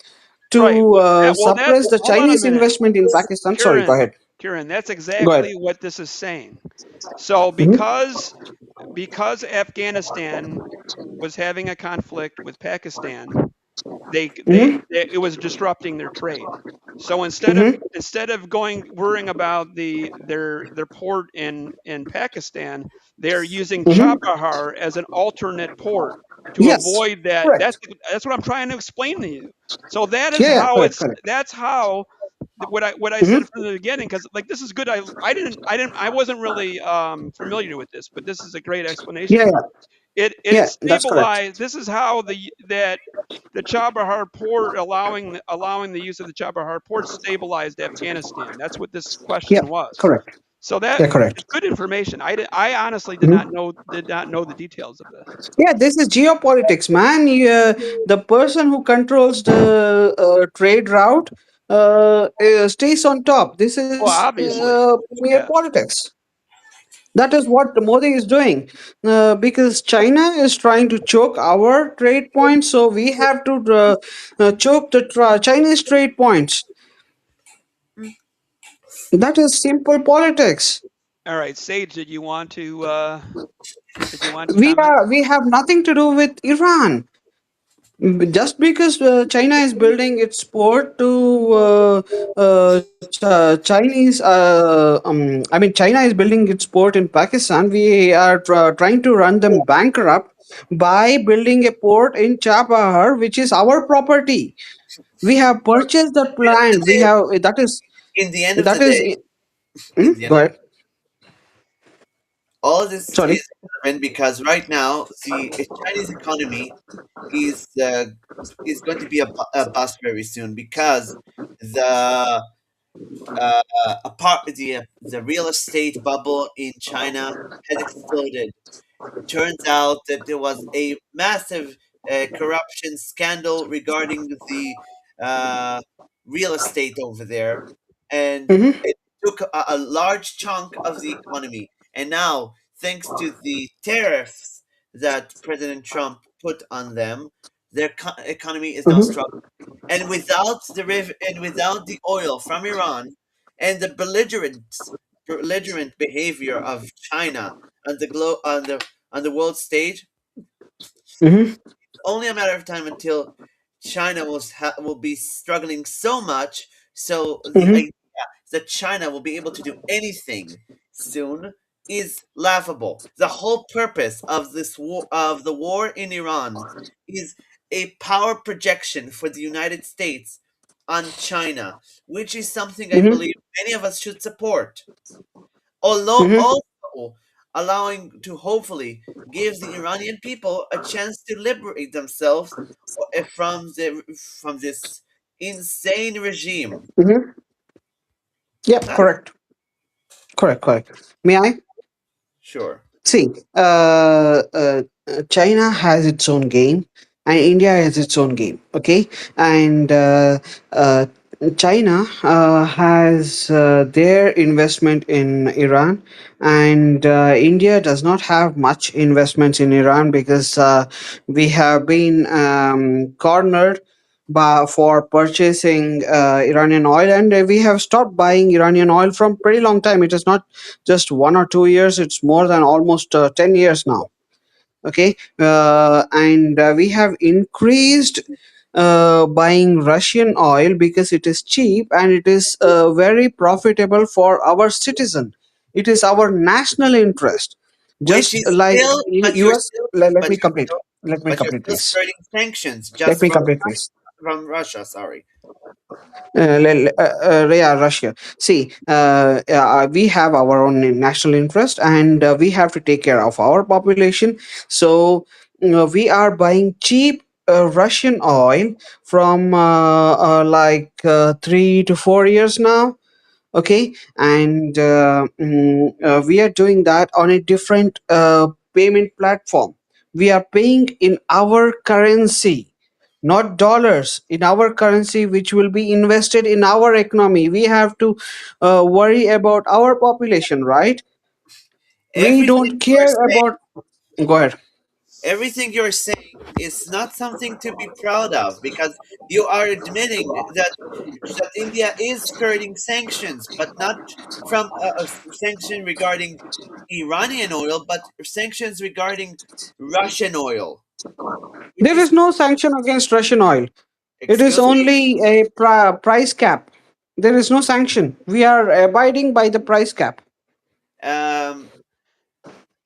Right. to suppress the Hold on a Chinese minute. investment in Pakistan. Sorry, go Kieran, ahead. Kieran, that's Go ahead. exactly what this is saying. So Hmm. because Afghanistan was having a conflict with Pakistan, Hmm. it was disrupting their trade. So Hmm. instead of going worrying about their port in Pakistan, they're using Hmm. Chabahar as an alternate port to Yes, avoid that. correct. That's what I'm trying to explain to you. So that is Yeah, yeah, how correct, it's correct. that's how what I Hmm. said from the beginning, because like this is good. I wasn't really familiar with this, but this is a great Yeah, explanation. yeah, It yeah, that's correct. stabilized. This is how the Chabahar port allowing the use of the Chabahar port stabilized Afghanistan. That's what this Yeah, question was. correct. So that Yeah, correct. it's good information. I honestly Mhm. did not know the details of this. Yeah, this is geopolitics, man. The person who controls the trade route stays on top. This Well, is obviously, mere yeah. politics. That is what Modi is doing, because China is trying to choke our trade points, so we have to choke the Chinese trade points. That is simple politics. All right, Sage, did you want to We comment? have nothing to do with Iran. Just because China is building its port to Chinese, I mean, China is building its port in Pakistan. We are trying to run them bankrupt by building a port in Chabahar, which is our property. We have purchased that land. We have In the end of that the is. day, in Hmm? the end Go of ahead. all of this Sorry. is relevant because right now the Chinese economy is going to be a bust very soon because the the real estate bubble in China has exploded. Turns out that there was a massive corruption scandal regarding the uh, real estate over there, and Hmm. it took a large chunk of the economy. And now, thanks to the tariffs that President Trump put on them, Their economy is now Mm-hmm. struggling, and without the oil from Iran and the belligerent behavior of China on the world stage, Mm-hmm. only a matter of time until China will be struggling so much. So the Mm-hmm. idea that China will be able to do anything soon is laughable. The whole purpose of the war in Iran, is a power projection for the United States on China, which is something I Mm-hmm. believe many of us should support. Although Mm-hmm. also allowing to hopefully give the Iranian people a chance to liberate themselves from this insane regime. Mm-hmm. Yep, That is correct. Correct, correct. May I? sure. See, China has its own game, and India has its own game. Okay, and uh, China has their investment in Iran, and India does not have much investments in Iran because we have been cornered for purchasing Iranian oil, and we have stopped buying Iranian oil from pretty long time. It is not just 1 or 2 years, it's more than almost 10 years now. Okay, and we have increased buying Russian oil because it is cheap and it is very profitable for our citizen. It is our national interest, Which just is like still, us. Let me complete, but you're still please. skirting sanctions Let just me complete, please. from Russia. Sorry. Yeah, Russia. See, we have our own national interest, and we have to take care of our population. So, we are buying cheap Russian oil from 3 to 4 years now. Okay, and we are doing that on a different payment platform. We are paying in our currency, not dollars, in our currency, which will be invested in our economy. We have to worry about our population, right? We Everything don't you're care about. Go ahead. Everything you're saying is not something to be proud of, because you are admitting that India is skirting sanctions, but not from a sanction regarding Iranian oil, but sanctions regarding Russian oil, which There is is no sanction against Russian oil. It is excuse me. only a price cap. There is no sanction. We are abiding by the price cap. Um,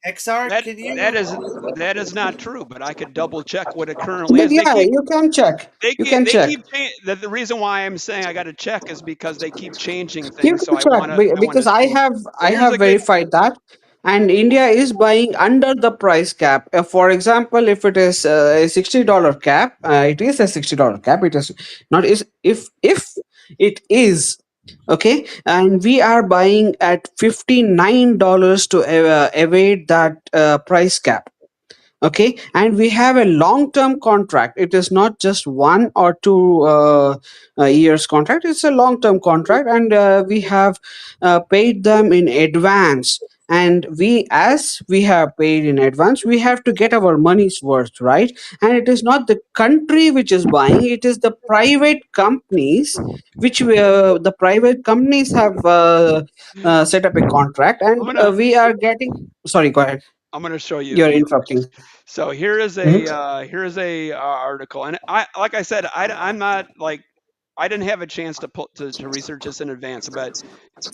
XR, That can that you? is that is not true, but I could double check what it currently But is. yeah, you can check. You can They check. keep the reason why I'm saying I got to check is because they keep changing You things. So can check I want to because I see. have So I here's have a good. verified that, and India is buying under the price cap. For example, if it is a $60 cap, it is a $60 cap. It is not is if it is okay, and we are buying at $59 to evade that price cap. Okay, and we have a long term contract. It is not just 1 or 2 years contract. It's a long term contract, and we have paid them in advance. And we, as we have paid in advance, we have to get our money's worth, right? And it is not the country which is buying, it is the private companies, which the private companies have set up a contract, I'm and gonna we are getting. Sorry, go ahead. I'm gonna show you a You're video. interrupting. So here is a article, and I like I said I'm not like I didn't have a chance to put to research this in advance, but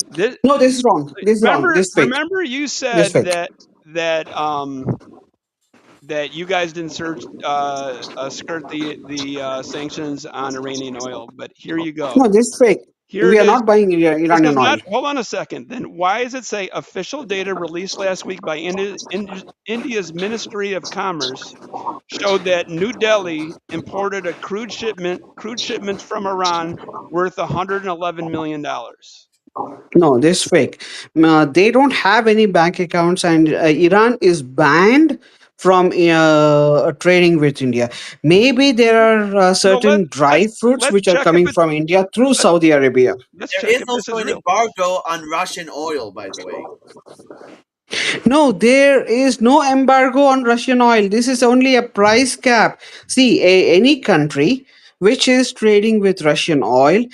this No, this is wrong. This is wrong. This is fake. remember you This is said fake. that that you guys didn't skirt the sanctions on Iranian oil, but here you go. No, this is fake. Here We it are is. not buying This Iranian is oil. not. Hold on a second. Then why does it say official data released last week by India's Ministry of Commerce showed that New Delhi imported a crude shipment from Iran worth $111 million. No, this is fake. They don't have any bank accounts, and Iran is banned from trading with India. Maybe there are So certain dry fruits let's which are check if coming it's from India through let, Saudi Arabia. let's There check is if this also is an real. embargo on Russian oil, by the way. No, there is no embargo on Russian oil. This is only a price cap. See, any country which is trading with Russian oil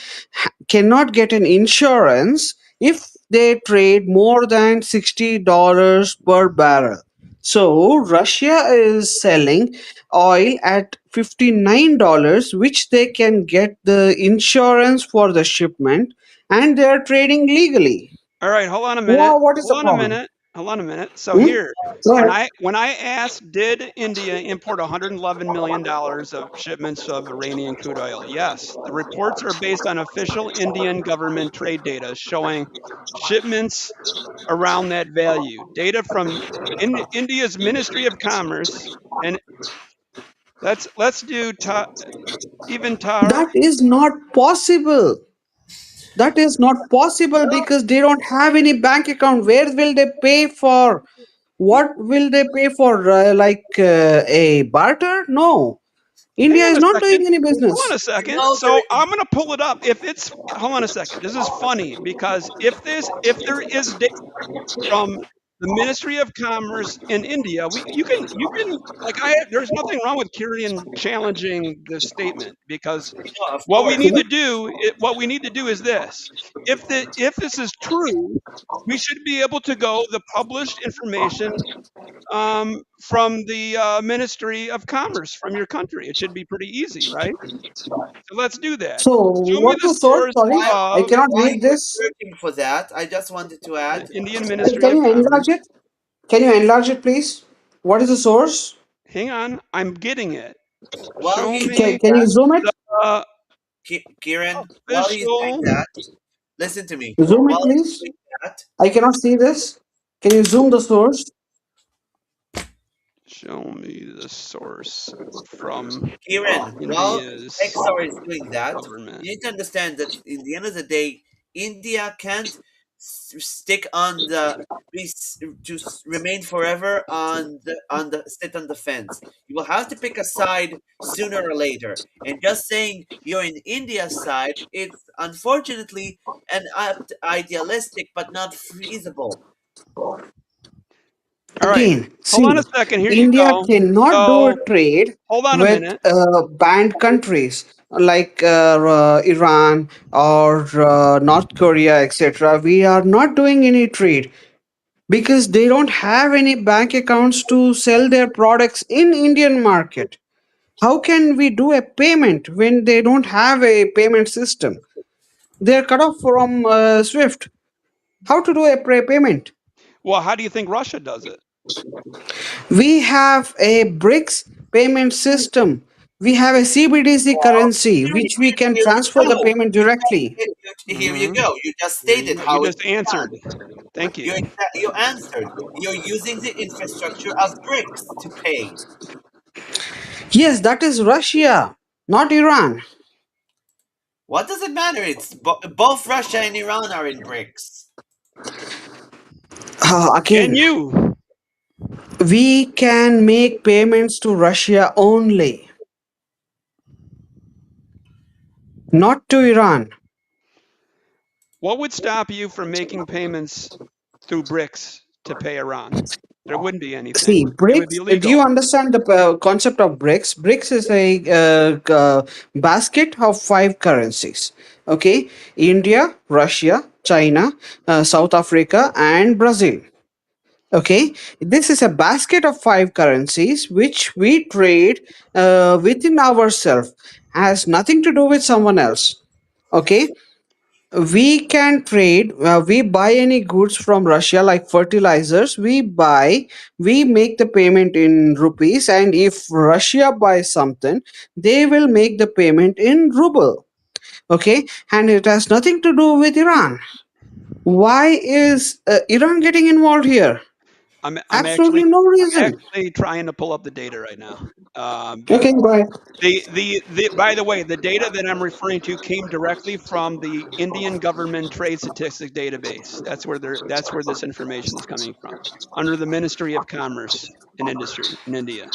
cannot get an insurance if they trade more than $60 per barrel. So, Russia is selling oil at $59, which they can get the insurance for the shipment, and they are trading legally. All right, hold on a minute. Wow, what is the Hold on a problem? minute. Hold on a minute. So Hmm? here, Go ahead. when I asked, did India import $111 million of shipments of Iranian crude oil? Yes. The reports are based on official Indian government trade data showing shipments around that value. Data from India's Ministry of Commerce, and let's do even tar. That is not possible. That is not possible Well, because they don't have any bank account. Where will they pay for? y- What will they pay for? A barter? No. Hang India on is a not second. doing any Hold on business. a second. no, there So is. I'm gonna pull it up. If it's hold on a second. This is funny because if there is data from the Ministry of Commerce in India, you can like there's nothing wrong with Kirian challenging this statement because No, of course. what we need to do is this. If this is true, we should be able to go the published information from the Ministry of Commerce from your country. It should be pretty easy, right? So let's do that. So, Show me what's the the source? source Sorry, I of cannot While read you're this. searching for that, I just wanted to the add Indian that Ministry Can of you enlarge Commerce. it? Can you enlarge it, please? What is the source? Hang on, I'm getting it. while Show he's me doing Can you that, zoom it? the Kieran, while he's doing official. that, listen to me. Zoom it, While he's please. doing that, I cannot see this. Can you zoom the source? Show me the source from Kieran, while India's XR is doing that, government. you need to understand that in the end of the day, India can't stick on the remain forever on the sit on the fence. You will have to pick a side sooner or later. And just saying you're in India's side, it's unfortunately an idealistic but not feasible. All right, Again, hold on see, a second. Here you India go. cannot do a So trade hold on a with minute. banned countries like Iran or North Korea, etc. We are not doing any trade because they don't have any bank accounts to sell their products in Indian market. How can we do a payment when they don't have a payment system? They are cut off from SWIFT. How to do a payment? Well, how do you think Russia does it? We have a BRICS payment system. We have a CBDC Well, currency which we can here you transfer the go. payment directly. Here you Hmm. go. You just stated You how it's just answered. done. Thank you. You answered. You're using the infrastructure of BRICS to pay. Yes, that is Russia, not Iran. What does it matter? It's both Russia and Iran are in BRICS. Can Again, you? we can make payments to Russia only, not to Iran. What would stop you from making payments through BRICS to pay Iran? There wouldn't be See, anything. It would be BRICS, do you legal. understand the concept of BRICS? BRICS is a basket of five currencies. Okay, India, Russia, China, South Africa, and Brazil. Okay, this is a basket of five currencies which we trade within ourselves, has nothing to do with someone else. Okay, we can trade, we buy any goods from Russia like fertilizers. We make the payment in rupees, and if Russia buys something, they will make the payment in ruble. Okay, and it has nothing to do with Iran. Why is Iran getting involved here? I'm Absolutely actually no I'm reason. actually trying to pull up the data right now. Okay, go ahead. The by the way, the data that I'm referring to came directly from the Indian government trade statistics database. That's where this information is coming from, under the Ministry of Commerce and Industry in India.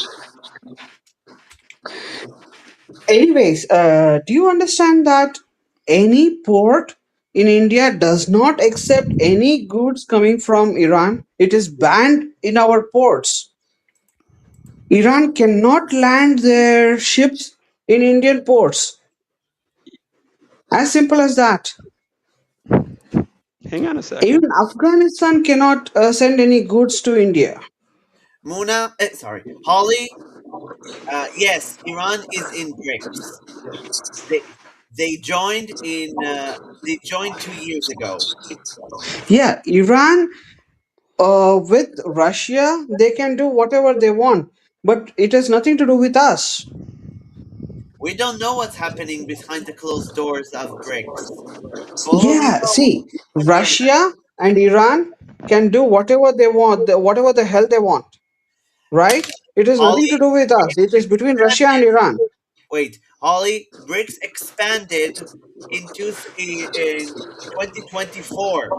Anyways, do you understand that any port in India does not accept any goods coming from Iran. It is banned in our ports. Iran cannot land their ships in Indian ports. As simple as that. Hang on a second. Even Afghanistan cannot send any goods to India. Holly. Yes, Iran is in BRICS. They they joined in. They joined 2 years ago. Yeah, Iran with Russia, they can do whatever they want, but it has nothing to do with us. We don't know what's happening behind the closed doors of BRICS. For all we Yeah, know, see, again, Russia and Iran can do whatever they want, whatever the hell they want, right? It has nothing to Holly, do with us. It is between Russia and Iran. Holly, BRICS expanded in 2024.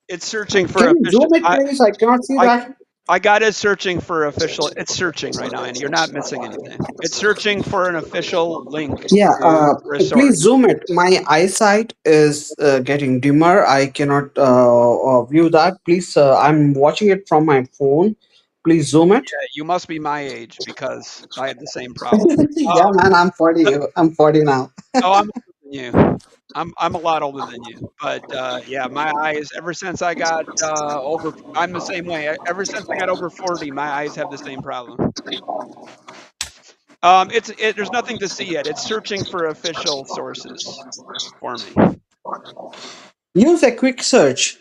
It's searching for Can you official. zoom it, please? I cannot see I that. I got it searching for official. It's searching right now, and you're not missing anything. It's searching for an official link Yeah, to for a please source. zoom it. My eyesight is getting dimmer. I cannot view that. Please, I'm watching it from my phone. Please zoom it. Yeah, you must be my age because I have the same problem. Yeah, man, I'm 40. I'm 40 now. Oh, I'm older than you. I'm a lot older than you, but yeah, my eyes. Ever since I got over, I'm the same way. Ever since I got over 40, my eyes have the same problem. There's nothing to see yet. It's searching for official sources for me. Use a quick search.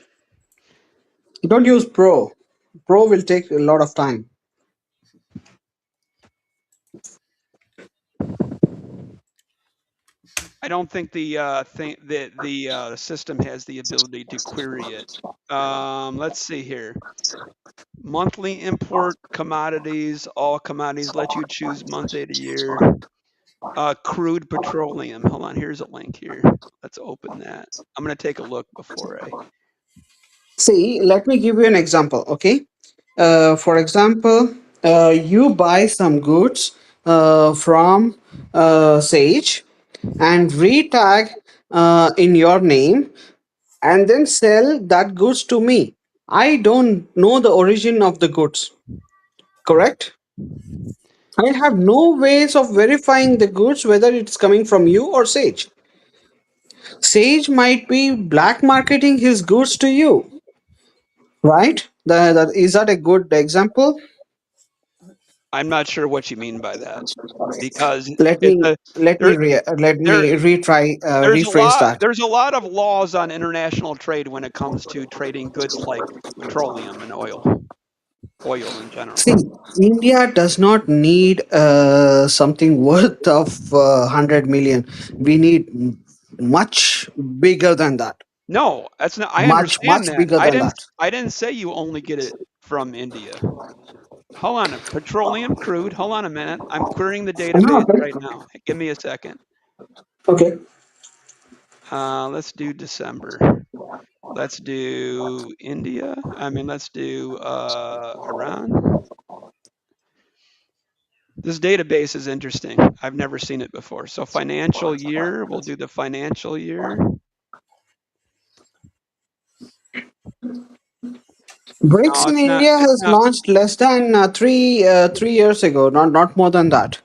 Don't use Pro. Pro will take a lot of time. I don't think the system has the ability to query it. Let's see here. Monthly import commodities. All commodities let you choose month, date, of year. Crude petroleum. Hold on, here's a link here. Let's open that. I'm gonna take a look before I. See, let me give you an example, okay? For example, you buy some goods from Sage and retag in your name and then sell that goods to me. I don't know the origin of the goods, correct? I have no ways of verifying the goods whether it's coming from you or Sage. Sage might be black marketing his goods to you, right? Is that a good example? I'm not sure what you mean by that because Let it's me a there let there me retry there's a rephrase lot that. there's a lot of laws on international trade when it comes to trading goods like petroleum and oil in general. See, India does not need something worth of 100 million. We need much bigger than that. No, that's not. I Much understand that. bigger than that. I didn't say you only get it from India. Hold on, petroleum crude. Hold on a minute. I'm querying the No, database right now. Give me a second. okay. Let's do December. Let's do India. I mean, let's do Iran. This database is interesting. I've never seen it before. So financial year, we'll do the financial year. BRICS No, in it's not. India It's has not. launched less than 3 years ago. Not more than that.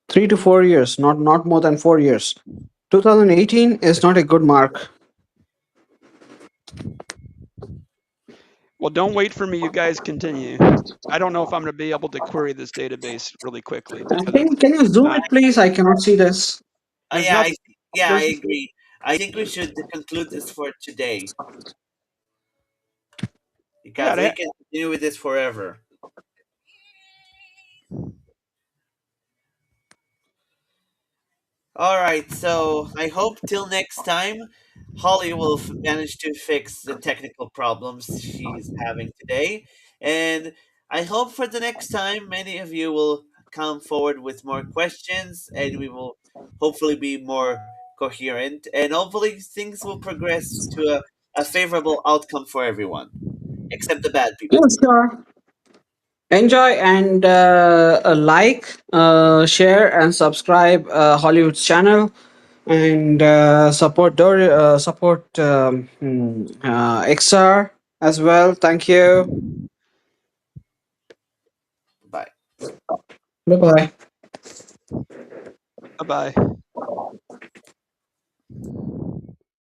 3 to 4 years. Not more than 4 years. 2018 is not a good mark. Well, don't wait for me. You guys continue. I don't know if I'm going to be able to query this database really quickly because Can you zoom not. it, please? I cannot see this. There's Yeah, nothing. I There's agree. I think we should conclude this for today yeah. because we can continue with this forever. All right, so I hope till next time, Holly will manage to fix the technical problems she's having today, and I hope for the next time many of you will come forward with more questions, and we will hopefully be more coherent, and hopefully things will progress to a favorable outcome for everyone, except the bad Yeah, people. sure. Enjoy and like, share, and subscribe Hollywood's channel, and support XR as well. Thank you. Bye. Bye bye. Bye bye.